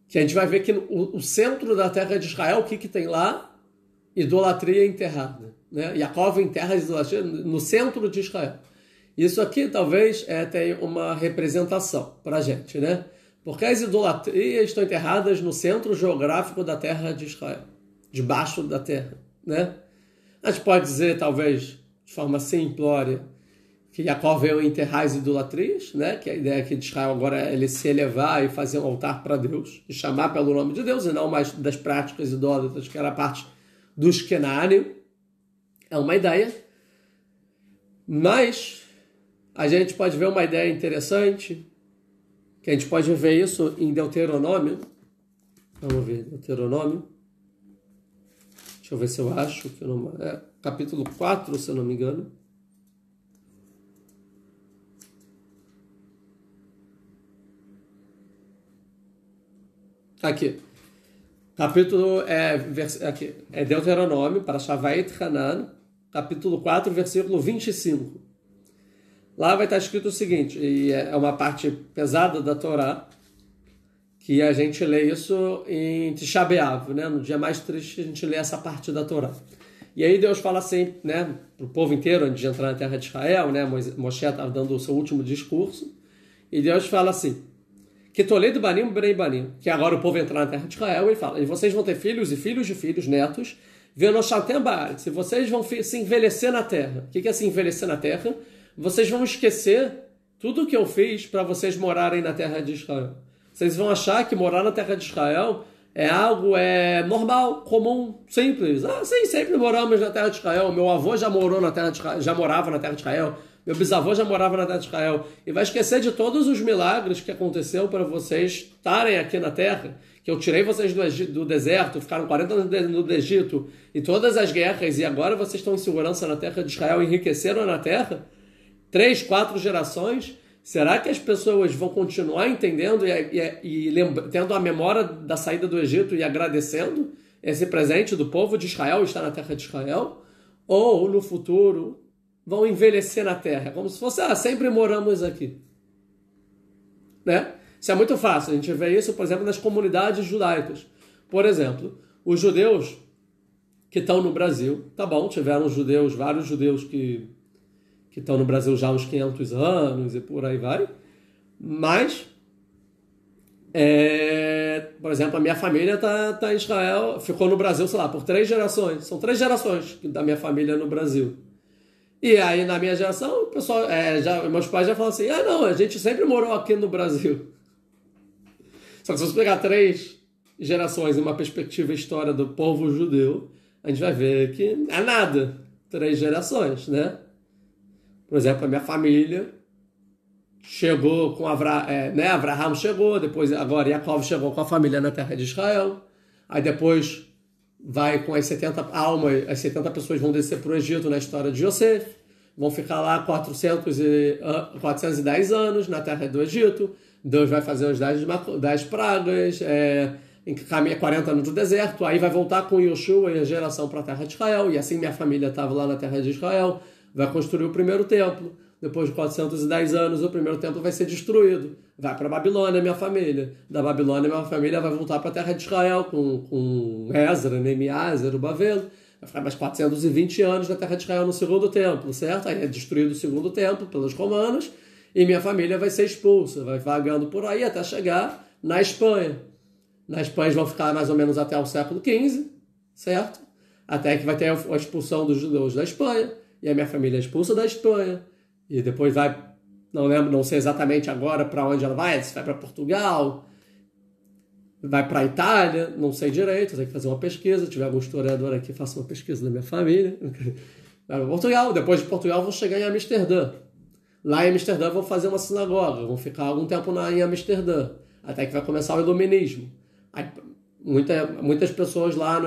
Que a gente vai ver que o centro da terra de Israel, o que tem lá? Idolatria enterrada. Né? Yaakov enterra a idolatria no centro de Israel. Isso aqui talvez tenha uma representação para a gente, né? Porque as idolatrias estão enterradas no centro geográfico da terra de Israel, debaixo da terra, né? A gente pode dizer, talvez, de forma simplória, que Jacó veio enterrar as idolatrias, né? Que a ideia aqui de Israel agora é ele se elevar e fazer um altar para Deus, e chamar pelo nome de Deus, e não mais das práticas idólatras, que era parte dos Kenânios. É uma ideia. Mas a gente pode ver uma ideia interessante, que a gente pode ver isso em Deuteronômio. Vamos ver, Deuteronômio. Deixa eu ver se eu acho que não é. Capítulo 4, se eu não me engano. Aqui. Capítulo aqui, é Deuteronômio, para Shavait Hanan, capítulo 4, versículo 25. Lá vai estar escrito o seguinte, e é uma parte pesada da Torá, que a gente lê isso em Tisha B'Av, né? No dia mais triste a gente lê essa parte da Torá. E aí Deus fala assim, né, para o povo inteiro, antes de entrar na terra de Israel, né? Moshe estava dando o seu último discurso, e Deus fala assim, que Toledo Banim, Brei Banim, que agora o povo entrar na terra de Israel, ele fala, e vocês vão ter filhos e filhos de filhos, netos, Venoshatem Baaretz, se vocês vão se envelhecer na terra. O que é se envelhecer na terra? Vocês vão esquecer tudo o que eu fiz para vocês morarem na terra de Israel. Vocês vão achar que morar na terra de Israel é algo normal, comum, simples. Ah, sim, sempre moramos na terra de Israel. Meu avô já morou na terra de Israel, já morava na terra de Israel. Meu bisavô já morava na terra de Israel. E vai esquecer de todos os milagres que aconteceu para vocês estarem aqui na terra. Que eu tirei vocês do deserto, ficaram 40 anos no Egito. E todas as guerras. E agora vocês estão em segurança na terra de Israel. Enriqueceram na terra. 3, 4 gerações. Será que as pessoas vão continuar entendendo e tendo a memória da saída do Egito e agradecendo esse presente do povo de Israel estar na terra de Israel? Ou no futuro vão envelhecer na terra, como se fosse, sempre moramos aqui. Né? Isso é muito fácil, a gente vê isso, por exemplo, nas comunidades judaicas. Por exemplo, os judeus que estão no Brasil, tá bom, tiveram vários judeus que estão no Brasil já há uns 500 anos e por aí vai, mas, por exemplo, a minha família tá em Israel, ficou no Brasil, sei lá, por 3 gerações, são 3 gerações da minha família no Brasil. E aí, na minha geração, o pessoal, meus pais já falam assim, não, a gente sempre morou aqui no Brasil. Só que se você pegar 3 gerações em uma perspectiva história do povo judeu, a gente vai ver que é nada. 3 gerações, né? Por exemplo, a minha família chegou com Abraham chegou, depois agora Jacob chegou com a família na terra de Israel, aí depois vai com as 70 almas, as 70 pessoas vão descer para o Egito na história de Yosef, vão ficar lá 410 anos na terra do Egito, Deus vai fazer os 10 pragas, caminha 40 anos do deserto, aí vai voltar com Yoshua e a geração para a terra de Israel, e assim minha família estava lá na terra de Israel, vai construir o primeiro templo. Depois de 410 anos, o primeiro templo vai ser destruído. Vai para a Babilônia, minha família. Da Babilônia, minha família vai voltar para a terra de Israel com Ezra, Neemias, Zerubabel. Vai ficar mais 420 anos na terra de Israel no segundo templo, certo? Aí é destruído o segundo templo pelos romanos e minha família vai ser expulsa. Vai vagando por aí até chegar na Espanha. Na Espanha eles vão ficar mais ou menos até o século XV, certo? Até que vai ter a expulsão dos judeus da Espanha. E a minha família é expulsa da Espanha. E depois vai, não sei exatamente agora para onde ela vai, se vai para Portugal, vai para a Itália, não sei direito, tem que fazer uma pesquisa, se tiver algum historiador aqui, faça uma pesquisa da minha família. Vai para Portugal, depois de Portugal vão chegar em Amsterdã. Lá em Amsterdã vão fazer uma sinagoga, vão ficar algum tempo em Amsterdã, até que vai começar o iluminismo. Aí, muitas pessoas lá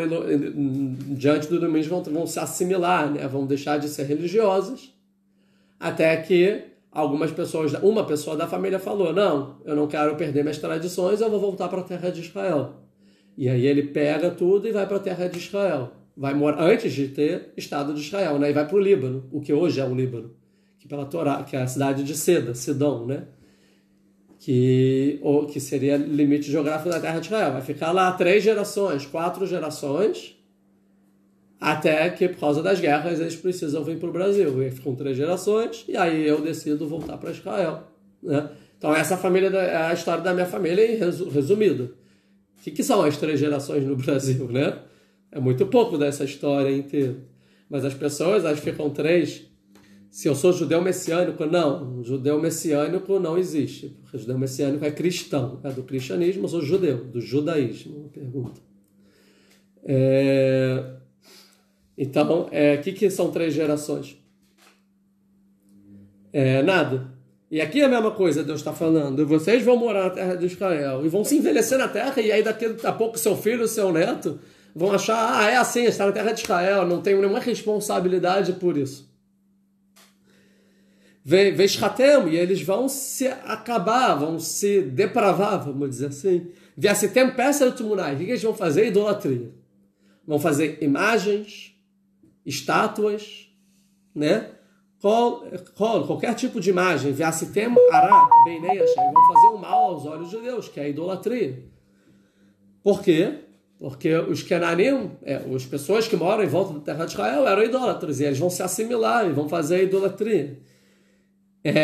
diante do iluminismo vão se assimilar, né? Vão deixar de ser religiosas, até que uma pessoa da família falou, não, eu não quero perder minhas tradições, eu vou voltar para a terra de Israel. E aí ele pega tudo e vai para a terra de Israel. Vai morar antes de ter Estado de Israel, né? E vai para o Líbano, o que hoje é o Líbano, que pela Torá, que é a cidade de Sidom, né? Que seria limite geográfico da terra de Israel. Vai ficar lá 3 gerações, 4 gerações, até que, por causa das guerras, eles precisam vir para o Brasil. E ficam 3 gerações, e aí eu decido voltar para Israel. Né? Então, essa família é a história da minha família, resumida. O que são as 3 gerações no Brasil? Né? É muito pouco dessa história inteira. Mas as pessoas, elas ficam três. Se eu sou judeu messiânico, não. Judeu messiânico não existe. Porque judeu messiânico é cristão. É do cristianismo, eu sou judeu. Do judaísmo, pergunta. Então, o que são 3 gerações? Nada. E aqui é a mesma coisa, Deus está falando. Vocês vão morar na terra de Israel e vão se envelhecer na terra, e aí daqui a pouco seu filho, seu neto, vão achar, é assim, está na terra de Israel, não tenho nenhuma responsabilidade por isso. Veschatem, e eles vão se acabar, vão se depravar, vamos dizer assim. Viassitem peça de Tumunai. O que eles vão fazer? Idolatria. Vão fazer imagens, estátuas, né? Qualquer tipo de imagem, Viassitem Ará, Beinei Hashem, vão fazer um mal aos olhos de Deus, que é a idolatria. Por quê? Porque os Kenanim, as pessoas que moram em volta da terra de Israel, eram idólatras, e eles vão se assimilar e vão fazer a idolatria.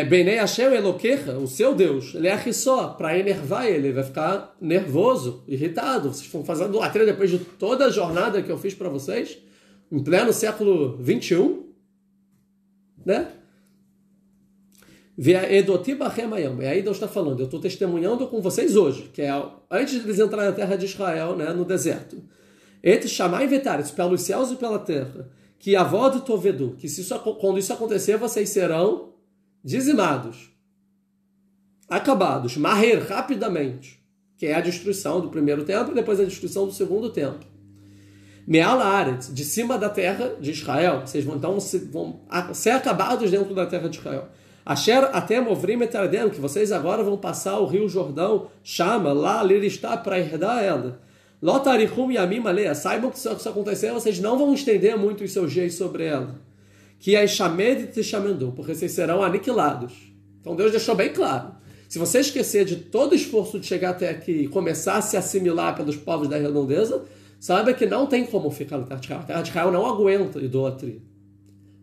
Beinei Hashem Eloquecha, o seu Deus, ele é só, para enervar ele vai ficar nervoso, irritado. Vocês estão fazendo idolatria depois de toda a jornada que eu fiz para vocês, em pleno século 21, né? E aí Deus está falando, eu estou testemunhando com vocês hoje, que é antes de eles entrarem na terra de Israel, né, no deserto. Entre chamar e inventar pelos céus e pela terra, que a avó de Tovedu, que quando isso acontecer, vocês serão dizimados, acabados, marrer rapidamente, que é a destruição do primeiro templo e depois a destruição do segundo templo. Me'al haaretz, de cima da terra de Israel, vocês vão ser acabados dentro da terra de Israel. Asher atem ovrim et Yardem, que vocês agora vão passar o rio Jordão, chama lá, liristá, para herdar ela. Lotarichum yamim aleia, saibam que se isso acontecer, vocês não vão estender muito os seus dias sobre ela. Que é shamed te shamendou, porque vocês serão aniquilados. Então Deus deixou bem claro. Se você esquecer de todo o esforço de chegar até aqui e começar a se assimilar pelos povos da redondeza, saiba que não tem como ficar na terra de Israel. A terra de Israel não aguenta idolatria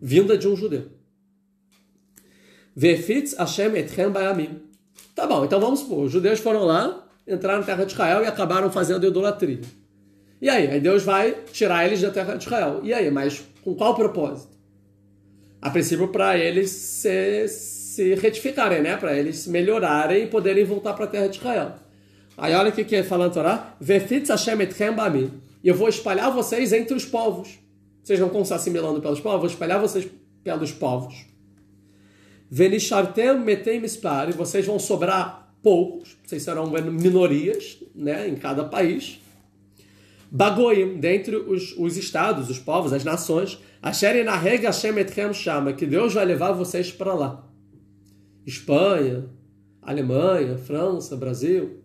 vinda de um judeu. Vefitz Hashem etchem bayamim. Tá bom, então vamos supor, os judeus foram lá, entraram na terra de Israel e acabaram fazendo idolatria. E aí Deus vai tirar eles da terra de Israel. E aí, mas com qual propósito? A princípio, para eles se retificarem, né? Para eles melhorarem e poderem voltar para a terra de Israel. Aí olha o que fala na Torá. Vefitz Hashem etchem bayamim. E eu vou espalhar vocês entre os povos. Vocês não estão se assimilando pelos povos, eu vou espalhar vocês pelos povos. Venishartem metem mispar, e vocês vão sobrar poucos, vocês serão minorias, né, em cada país. Bagoim, dentre os estados, os povos, as nações. Asher narrega Hashem etchem shama, que Deus vai levar vocês para lá. Espanha, Alemanha, França, Brasil,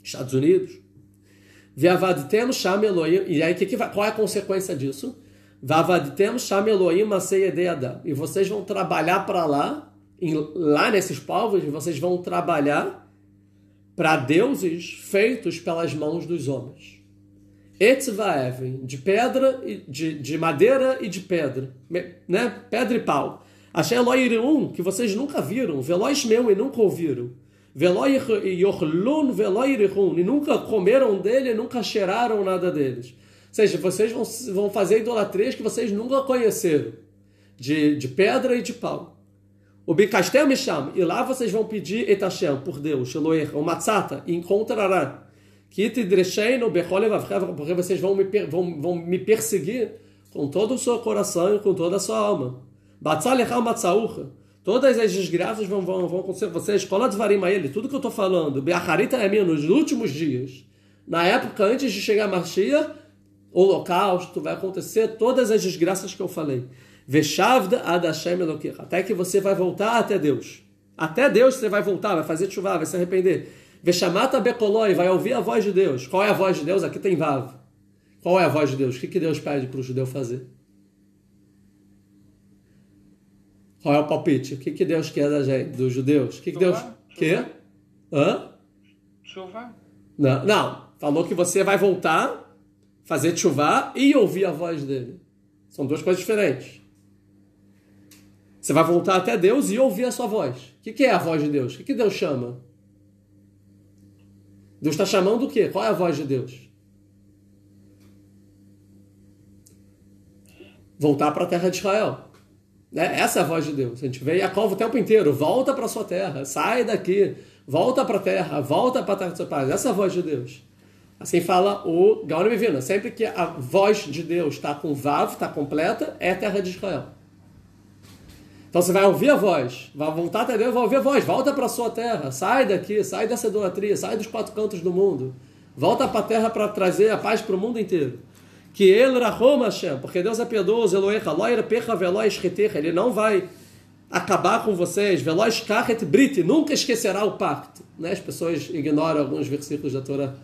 Estados Unidos. V'avadtem sham Elohim, e aí qual é a consequência disso? V'avadtem sham Elohim masei yedei adam, e vocês vão trabalhar para lá, lá nesses povos, vocês vão trabalhar para deuses feitos pelas mãos dos homens. Etzvaevim, de pedra, de madeira e de pedra, né? Pedra e pau. Asher lo yirun, que vocês nunca viram, velo yishmeu, e nunca ouviram. Velo yochlun, velo yirun, e nunca comeram dele, e nunca cheiraram nada deles. Ou seja, vocês vão fazer idolatrias que vocês nunca conheceram, de pedra e de pau. O Bikastel me chama, e lá vocês vão pedir Etashem, por Deus, o Matzata, e encontrará. Porque vocês vão me perseguir com todo o seu coração e com toda a sua alma. Todas as desgraças vão acontecer com vocês. Tudo que eu estou falando, nos últimos dias, na época antes de chegar a Mashiach, o holocausto, vai acontecer todas as desgraças que eu falei. Até que você vai voltar até Deus. Até Deus você vai voltar, vai fazer chuva, vai se arrepender. Veshamata bekoloi, vai ouvir a voz de Deus. Qual é a voz de Deus? Aqui tem Vav. Qual é a voz de Deus? O que Deus pede para o judeu fazer? Qual é o palpite? O que Deus quer da gente, dos judeus? O que Deus quer? Hã? Chuva? Não. Falou que você vai voltar, fazer chuva e ouvir a voz dele. São duas coisas diferentes. Você vai voltar até Deus e ouvir a sua voz. O que é a voz de Deus? O que Deus chama? Deus está chamando o quê? Qual é a voz de Deus? voltar para a terra de Israel. Essa é a voz de Deus. A gente vê Jacob o tempo inteiro, volta para sua terra, sai daqui, volta para a terra, volta para a terra dos seus pais. Essa é a voz de Deus. Assim fala o Gaon Mivina. Sempre que a voz de Deus está com Vav, está completa, é a terra de Israel. Então você vai ouvir a voz, vai voltar até Deus, vai ouvir a voz, volta para a sua terra, sai daqui, sai dessa idolatria, sai dos 4 cantos do mundo, volta para a terra para trazer a paz para o mundo inteiro. Que ele Rahom Hashem, porque Deus é piedoso, Elohecha, lo yerpecha velo yishchetecha, ele não vai acabar com vocês, velo yishkachet brit, nunca esquecerá o pacto. As pessoas ignoram alguns versículos da Torá.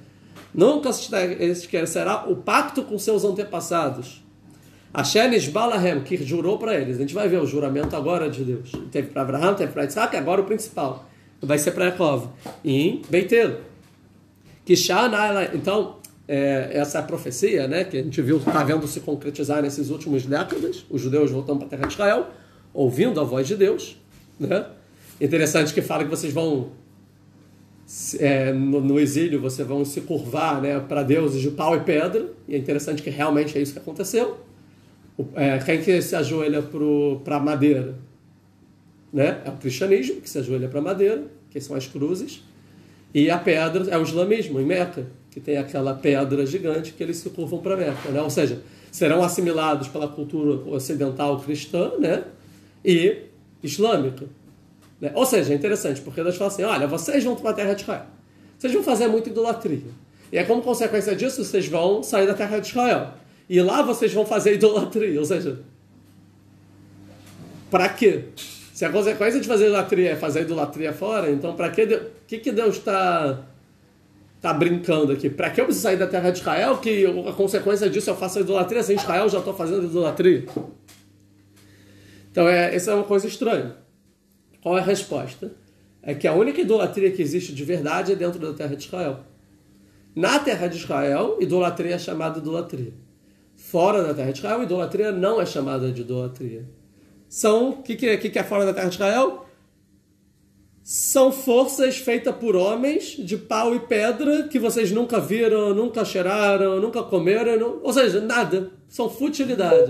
Nunca esquecerá o pacto com seus antepassados. Hashem Nishbalahem, que jurou para eles. A gente vai ver o juramento agora de Deus. Teve para Abraham, teve para Isaac, agora o principal. Vai ser para Jacob. E em Beitelo. Então, essa é a profecia, que a gente viu, está vendo se concretizar nesses últimos décadas. Os judeus voltando para a terra de Israel, ouvindo a voz de Deus. Interessante que fala que vocês vão, no exílio, vocês vão se curvar para deuses de pau e pedra. E é interessante que realmente é isso que aconteceu. Quem que se ajoelha para a madeira? É o cristianismo, que se ajoelha para a madeira, que são as cruzes. E a pedra é o islamismo, em Meca, que tem aquela pedra gigante que eles se curvam para Meca. Ou seja, serão assimilados pela cultura ocidental cristã e islâmica. Ou seja, é interessante, porque Deus fala assim, olha, vocês vão para a terra de Israel. Vocês vão fazer muita idolatria. E como consequência disso, vocês vão sair da terra de Israel. E lá vocês vão fazer idolatria. Ou seja, para quê? Se a consequência de fazer idolatria é fazer idolatria fora, então para quê? O que Deus está brincando aqui? Para que eu preciso sair da terra de Israel? Que a consequência disso eu faço idolatria? Se em Israel eu já estou fazendo idolatria. Então essa é uma coisa estranha. Qual é a resposta? É que a única idolatria que existe de verdade é dentro da terra de Israel. Na terra de Israel, idolatria é chamada de idolatria. Fora da terra de Israel, idolatria não é chamada de idolatria. O que é fora da terra de Israel? São forças feitas por homens de pau e pedra que vocês nunca viram, nunca cheiraram, nunca comeram, ou seja, nada. São futilidades.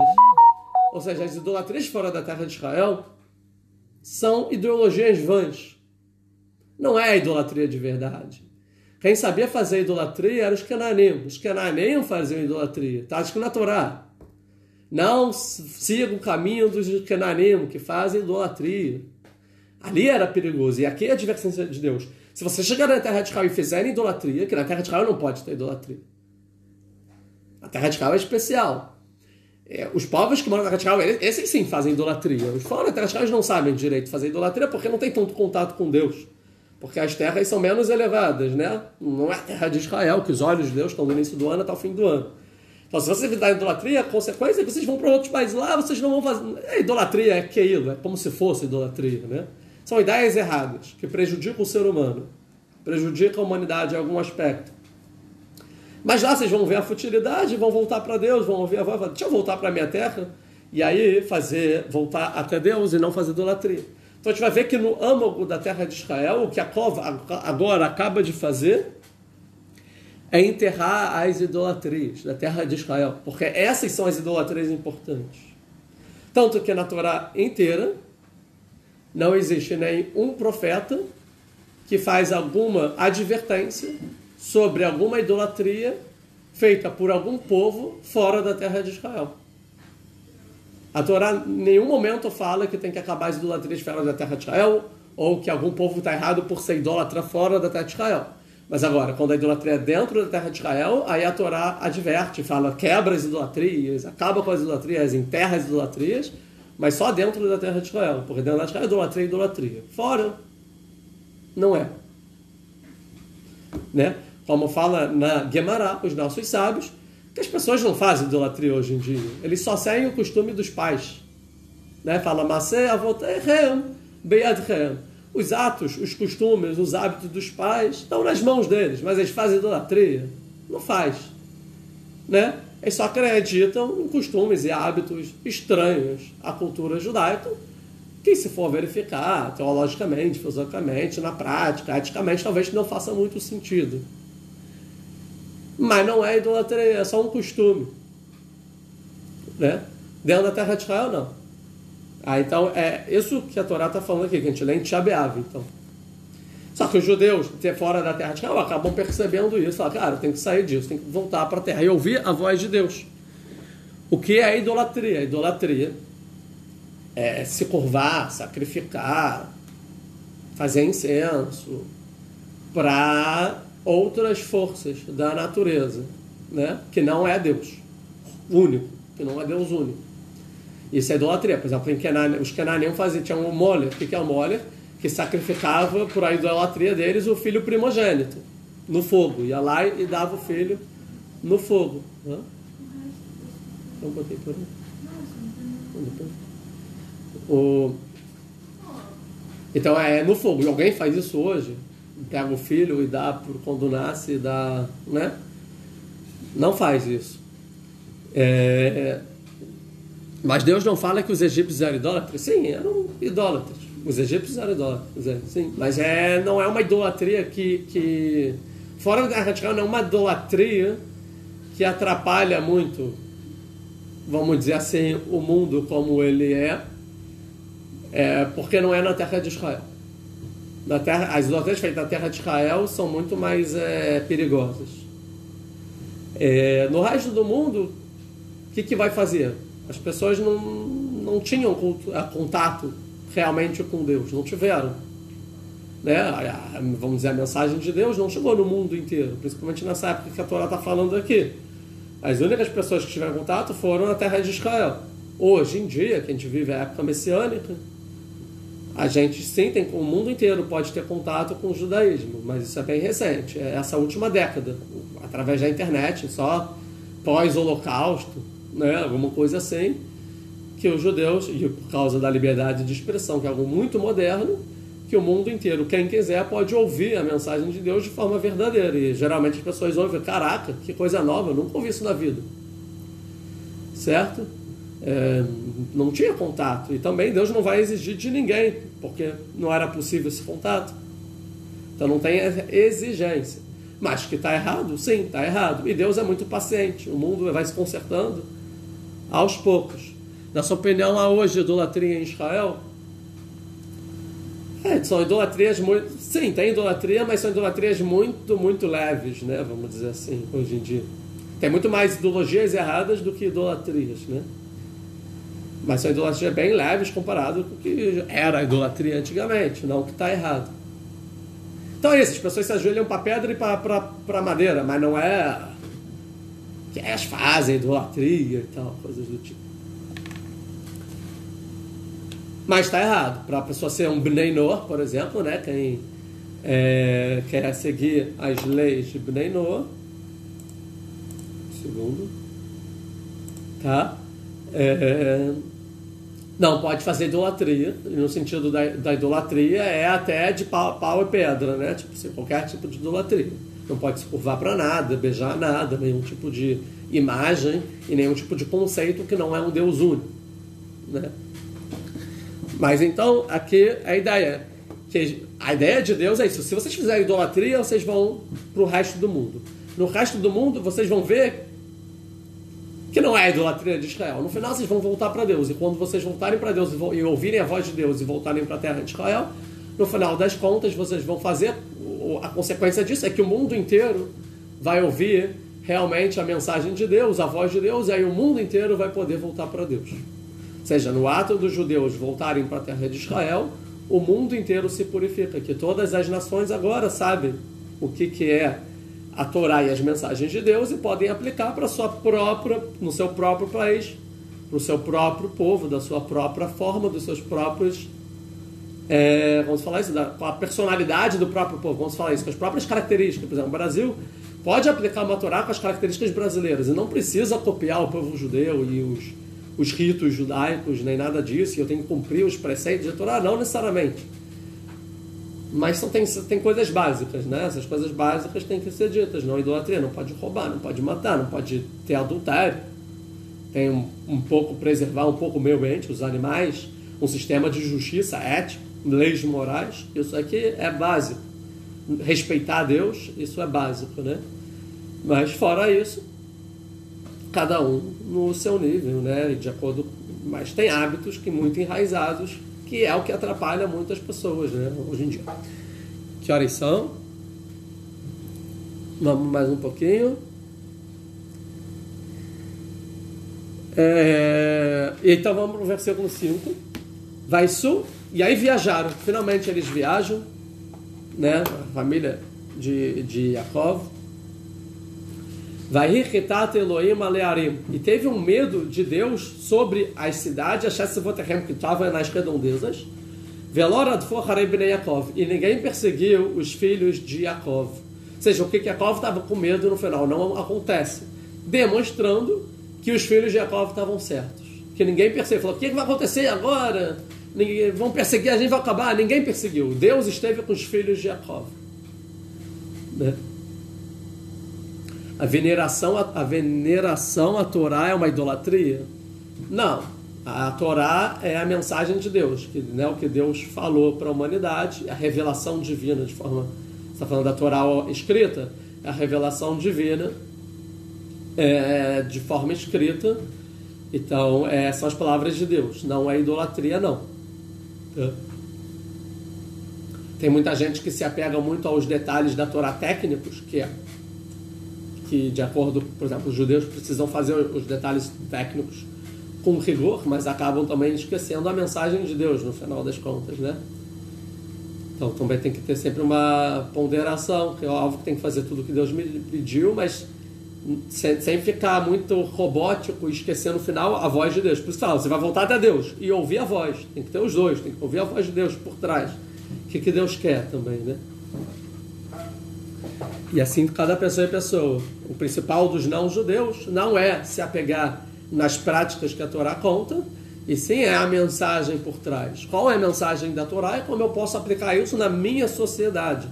Ou seja, as idolatrias fora da terra de Israel são ideologias vãs. Não é a idolatria de verdade. Quem sabia fazer idolatria eram os cananeus. Os cananeus faziam idolatria. Está escrito na Torá. Não siga o caminho dos cananeus que fazem idolatria. Ali era perigoso. E aqui é a advertência de Deus. Se você chegar na terra de Israel e fizer idolatria, que na terra de Israel não pode ter idolatria. A terra de Israel é especial. Os povos que moram na terra de Israel, esses sim fazem idolatria. Os fora da terra de Israel não sabem direito fazer idolatria porque não tem tanto contato com Deus. Porque as terras são menos elevadas, Não é a terra de Israel, que os olhos de Deus estão do início do ano até o fim do ano. Então, se você fizer idolatria, a consequência é que vocês vão para outros países lá, vocês não vão fazer... Idolatria é aquilo, é como se fosse idolatria, São ideias erradas, que prejudicam o ser humano, prejudicam a humanidade em algum aspecto. Mas lá vocês vão ver a futilidade, vão voltar para Deus, vão ouvir a voz, deixa eu voltar para a minha terra, e aí voltar até Deus e não fazer idolatria. Então a gente vai ver que no âmago da terra de Israel, o que Jacob agora acaba de fazer é enterrar as idolatrias da terra de Israel, porque essas são as idolatrias importantes. Tanto que na Torá inteira não existe nenhum profeta que faz alguma advertência sobre alguma idolatria feita por algum povo fora da terra de Israel. A Torá em nenhum momento fala que tem que acabar as idolatrias fora da terra de Israel ou que algum povo está errado por ser idólatra fora da terra de Israel. Mas agora, quando a idolatria é dentro da terra de Israel, aí a Torá adverte, fala, quebra as idolatrias, acaba com as idolatrias, enterra as idolatrias, mas só dentro da terra de Israel, porque dentro da terra de Israel é idolatria. Fora, não é. Como fala na Gemara, os nossos sábios, que as pessoas não fazem idolatria hoje em dia. Eles só seguem o costume dos pais. Fala, Masé avotechem beyadchem. Os atos, os costumes, os hábitos dos pais estão nas mãos deles, mas eles fazem idolatria? Não faz. Eles só acreditam em costumes e hábitos estranhos à cultura judaica, que se for verificar teologicamente, filosoficamente, na prática, eticamente, talvez não faça muito sentido. Mas não é idolatria, é só um costume. Dentro da terra de Israel, não. Então, é isso que a Torá está falando aqui, que a gente lê em Tisha B'Av, então. Só que os judeus, fora da terra de Israel, acabam percebendo isso. Falam, cara, tem que sair disso, tem que voltar para a terra e ouvir a voz de Deus. O que é a idolatria? A idolatria é se curvar, sacrificar, fazer incenso para outras forças da natureza, né? Que não é Deus único, que não é Deus único. Isso é idolatria. Por exemplo, os cananeus tinham um moler. O que é o moler? Que sacrificava por a idolatria deles o filho primogênito no fogo. Ia lá e dava o filho no fogo. Né? Então, botei por aí. Então é no fogo. E alguém faz isso hoje? Pega o filho e dá quando nasce e dá, né? Não faz isso. Mas Deus não fala que os egípcios eram idólatras? Sim, eram idólatras. Os egípcios eram idólatras, sim. Mas não é uma idolatria que fora da terra de Israel, não é uma idolatria que atrapalha muito, vamos dizer assim, o mundo como ele porque não é na terra de Israel. As idolatrias feitas na terra de Israel são muito mais perigosas. No resto do mundo, o que vai fazer? As pessoas não tinham contato realmente com Deus, não tiveram. Né? Vamos dizer, a mensagem de Deus não chegou no mundo inteiro, principalmente nessa época que a Torá está falando aqui. As únicas pessoas que tiveram contato foram na terra de Israel. Hoje em dia, que a gente vive a época messiânica, a gente sim o mundo inteiro pode ter contato com o judaísmo, mas isso é bem recente, é essa última década, através da internet, só pós-holocausto, né, alguma coisa assim, que os judeus, e por causa da liberdade de expressão, que é algo muito moderno, que o mundo inteiro, quem quiser, pode ouvir a mensagem de Deus de forma verdadeira. E geralmente as pessoas ouvem, caraca, que coisa nova, eu nunca ouvi isso na vida. Certo? Não tinha contato. E também Deus não vai exigir de ninguém, porque não era possível esse contato. Então não tem exigência. Mas que está errado? Sim, está errado. E Deus é muito paciente. O mundo vai se consertando aos poucos. Na sua opinião, há hoje idolatria em Israel? São idolatrias muito... Sim, tem idolatria, mas são idolatrias muito, muito leves, né? Vamos dizer assim, hoje em dia. Tem muito mais ideologias erradas do que idolatrias, né? Mas são idolatrias bem leves comparado com o que era a idolatria antigamente, não o que está errado. Então é isso, as pessoas se ajoelham para pedra e para madeira, mas não é que elas fazem idolatria e tal, coisas do tipo. Mas está errado. Para a pessoa ser um Bnei Noah, por exemplo, né? Quem quer seguir as leis de Bnei Noah. Segundo. Tá? Não pode fazer idolatria. No sentido da idolatria é até de pau e pedra, né? Tipo assim, qualquer tipo de idolatria. Não pode se curvar para nada, beijar nada, nenhum tipo de imagem e nenhum tipo de conceito que não é um Deus único, né? Mas então, aqui a ideia de Deus é isso. Se vocês fizerem idolatria, vocês vão para o resto do mundo. No resto do mundo, vocês vão ver que não é a idolatria de Israel. No final, vocês vão voltar para Deus. E quando vocês voltarem para Deus e ouvirem a voz de Deus e voltarem para a terra de Israel, no final das contas, vocês vão fazer... A consequência disso é que o mundo inteiro vai ouvir realmente a mensagem de Deus, a voz de Deus, e aí o mundo inteiro vai poder voltar para Deus. Ou seja, no ato dos judeus voltarem para a terra de Israel, o mundo inteiro se purifica, que todas as nações agora sabem o que é a Torá e as mensagens de Deus e podem aplicar para no seu próprio país, para o seu próprio povo, da sua própria forma, dos seus próprios, vamos falar isso, com a personalidade do próprio povo, vamos falar isso, com as próprias características. Por exemplo, o Brasil pode aplicar uma Torá com as características brasileiras e não precisa copiar o povo judeu e os ritos judaicos, nem nada disso, e eu tenho que cumprir os preceitos da Torá, não necessariamente. Mas tem coisas básicas, né? Essas coisas básicas têm que ser ditas, não idolatria, não pode roubar, não pode matar, não pode ter adultério. Tem um pouco, preservar um pouco o meio ambiente, os animais, um sistema de justiça, ética, leis morais, isso aqui é básico. Respeitar a Deus, isso é básico, né? Mas fora isso, cada um no seu nível, né? De acordo, mas tem hábitos que muito enraizados, que é o que atrapalha muitas pessoas, né? Hoje em dia. Que horas são? Vamos mais um pouquinho. Então vamos para o versículo 5. Vai sul, e aí viajaram. Finalmente eles viajam, né? A família de Yaakov. Vai irritar Elohim Alearim. E teve um medo de Deus sobre as cidades, Shesvotehem, que estavam nas redondezas. Velorad Harei Bnei Yaakov. E ninguém perseguiu os filhos de Yaakov. Ou seja, o que Yaakov estava com medo no final não acontece. Demonstrando que os filhos de Yaakov estavam certos. Que ninguém perseguiu. Falou, o que vai acontecer agora? Vão perseguir, a gente vai acabar. Ninguém perseguiu. Deus esteve com os filhos de Yaakov. Né? A veneração à Torá é uma idolatria? Não. A Torá é a mensagem de Deus, que, né, o que Deus falou para a humanidade, a revelação divina de forma... Você está falando da Torá escrita? A revelação divina de forma escrita. Então, são as palavras de Deus. Não é idolatria, não. Tem muita gente que se apega muito aos detalhes da Torá técnicos, que de acordo, por exemplo, os judeus precisam fazer os detalhes técnicos com rigor, mas acabam também esquecendo a mensagem de Deus no final das contas, né? Então também tem que ter sempre uma ponderação, que é óbvio que tem que fazer tudo o que Deus me pediu, mas sem ficar muito robótico e esquecer no final a voz de Deus. Por isso fala, você vai voltar até Deus e ouvir a voz. Tem que ter os dois, tem que ouvir a voz de Deus por trás. O que Deus quer também, né? E assim cada pessoa é pessoa. O principal dos não-judeus não é se apegar nas práticas que a Torá conta, e sim é a mensagem por trás. Qual é a mensagem da Torá e como eu posso aplicar isso na minha sociedade?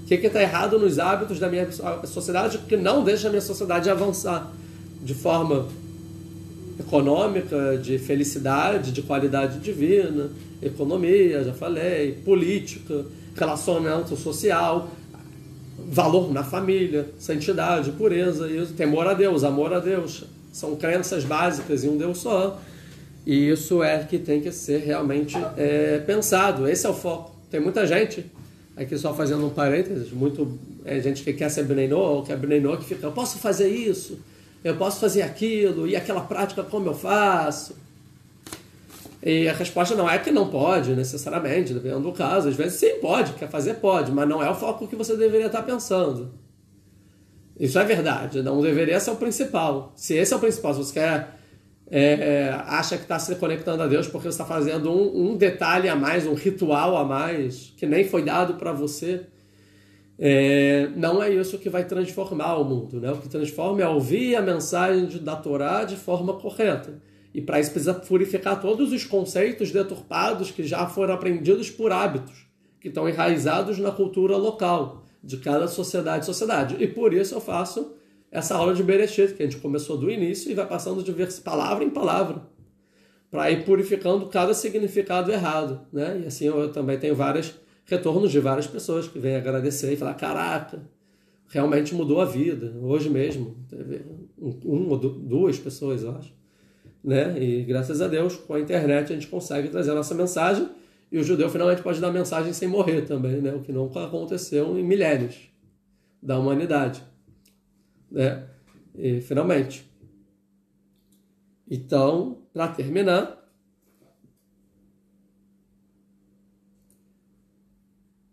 O que está errado nos hábitos da minha sociedade que não deixa a minha sociedade avançar de forma econômica, de felicidade, de qualidade divina, economia, já falei, política, relacionamento social, valor na família, santidade, pureza, isso, temor a Deus, amor a Deus, são crenças básicas em um Deus só, e isso é que tem que ser realmente pensado. Esse é o foco. Tem muita gente, aqui só fazendo um parênteses, gente que quer ser Bnei Noach, ou que é Bnei Noach, que fica, eu posso fazer isso, eu posso fazer aquilo, e aquela prática como eu faço. E a resposta não é que não pode, necessariamente, dependendo do caso. Às vezes sim, pode, quer fazer pode, mas não é o foco que você deveria estar pensando. Isso é verdade, não deveria ser o principal. Se esse é o principal, se você acha que está se conectando a Deus porque você está fazendo um detalhe a mais, um ritual a mais, que nem foi dado para você, não é isso que vai transformar o mundo, né? O que transforma é ouvir a mensagem da Torá de forma correta. E para isso precisa purificar todos os conceitos deturpados que já foram aprendidos por hábitos, que estão enraizados na cultura local de cada sociedade. E por isso eu faço essa aula de Bereshit, que a gente começou do início e vai passando de palavra em palavra, para ir purificando cada significado errado, né? E assim eu também tenho vários retornos de várias pessoas que vêm agradecer e falar, caraca, realmente mudou a vida. Hoje mesmo, teve uma ou duas pessoas, eu acho. Né? E graças a Deus, com a internet, a gente consegue trazer a nossa mensagem e o judeu finalmente pode dar mensagem sem morrer também, né? O que não aconteceu em milênios da humanidade, né? E finalmente. Então, para terminar,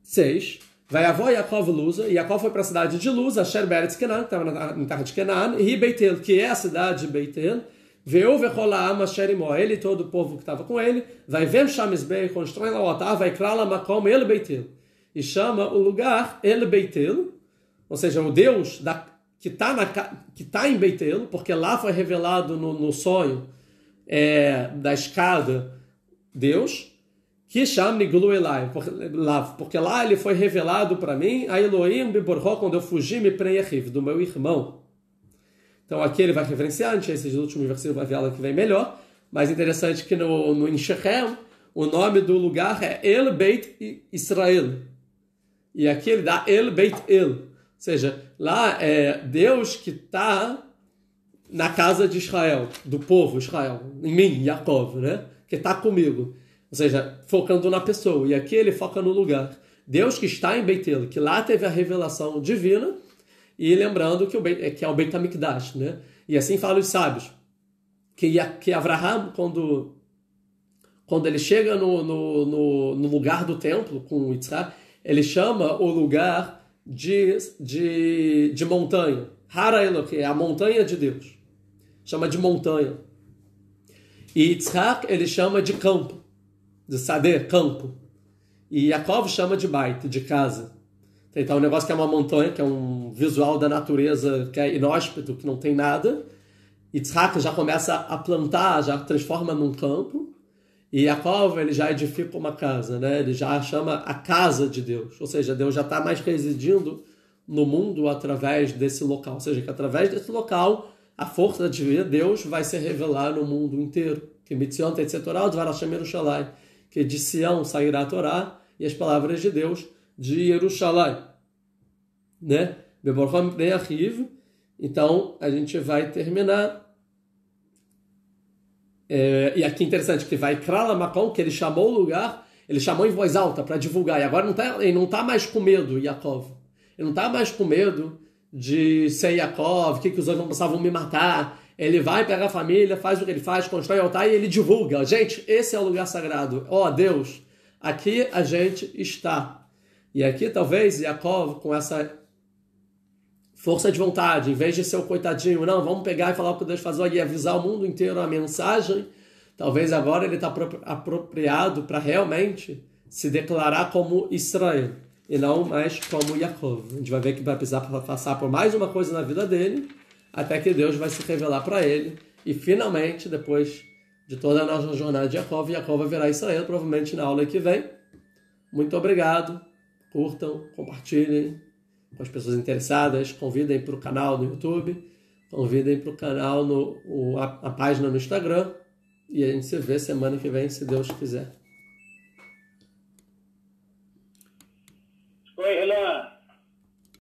6. Vai avó Yaakov Luza, e Yaakov foi para a cidade de Luz, Asher Beretz Kenan, que estava em terra de Kenan, e Beitel, que é a cidade de Beitel, veio Vecholaam Asher Imo, ele e todo o povo que estava com ele, vai ver Shamisbei, constrói lá o altar, vai Krala Makom El Beitel, e chama o lugar El Beitel, ou seja, o Deus que está em Beitel, porque lá foi revelado no sonho da escada Deus, que chama Niglu Elai, porque lá ele foi revelado para mim, a Elohim Biborho, quando eu fugi me Preyechiv, do meu irmão. Então aqui ele vai referenciar, a gente esses últimos versículos vai ver ela que vem melhor, mas interessante que no Shechem, o nome do lugar é El Beit Israel. E aqui ele dá El Beit El. Ou seja, lá é Deus que está na casa de Israel, do povo Israel, em mim, Yaakov, né? Que está comigo. Ou seja, focando na pessoa. E aqui ele foca no lugar. Deus que está em Beit-El, que lá teve a revelação divina, e lembrando que é o Beit HaMikdash, né? E assim falam os sábios, que Avraham, quando ele chega no lugar do templo com Yitzhak, ele chama o lugar de montanha. Hara Eloquim, é a montanha de Deus. Chama de montanha. E Yitzhak ele chama de campo, de Sadeh, campo. E Yaakov chama de Bait, de casa. Então, o negócio que é uma montanha, que é um visual da natureza que é inóspito, que não tem nada. Yitzhak já começa a plantar, já transforma num campo. E Yaakov, ele já edifica uma casa, né? Ele já chama a casa de Deus. Ou seja, Deus já está mais residindo no mundo através desse local. Ou seja, que através desse local, a força de Deus vai se revelar no mundo inteiro. Que Mitzion Tetzetorah, Dvar Hashem Yerushalayim. Que de Sião sairá a Torá e as palavras de Deus de Yerushalayim. Né? Beborchom Bnei Achiv. Então, a gente vai terminar. E aqui interessante, que vai Krala Makom, que ele chamou o lugar, ele chamou em voz alta para divulgar. E agora ele não está mais com medo, Yaakov. Ele não está mais com medo de ser Yaakov, que os outros vão me matar. Ele vai pegar a família, faz o que ele faz, constrói o altar e ele divulga. Gente, esse é o lugar sagrado. Ó Deus, aqui a gente está. E aqui talvez Yaakov, com essa força de vontade, em vez de ser o coitadinho, não, vamos pegar e falar o que Deus faz e avisar o mundo inteiro a mensagem, talvez agora ele está apropriado para realmente se declarar como Israel, e não mais como Yaakov. A gente vai ver que vai precisar passar por mais uma coisa na vida dele, até que Deus vai se revelar para ele, e finalmente, depois de toda a nossa jornada de Yaakov vai virar Israel, provavelmente na aula que vem. Muito obrigado, curtam, compartilhem com as pessoas interessadas, convidem para o canal no YouTube, convidem para o canal, a página no Instagram, e a gente se vê semana que vem, se Deus quiser.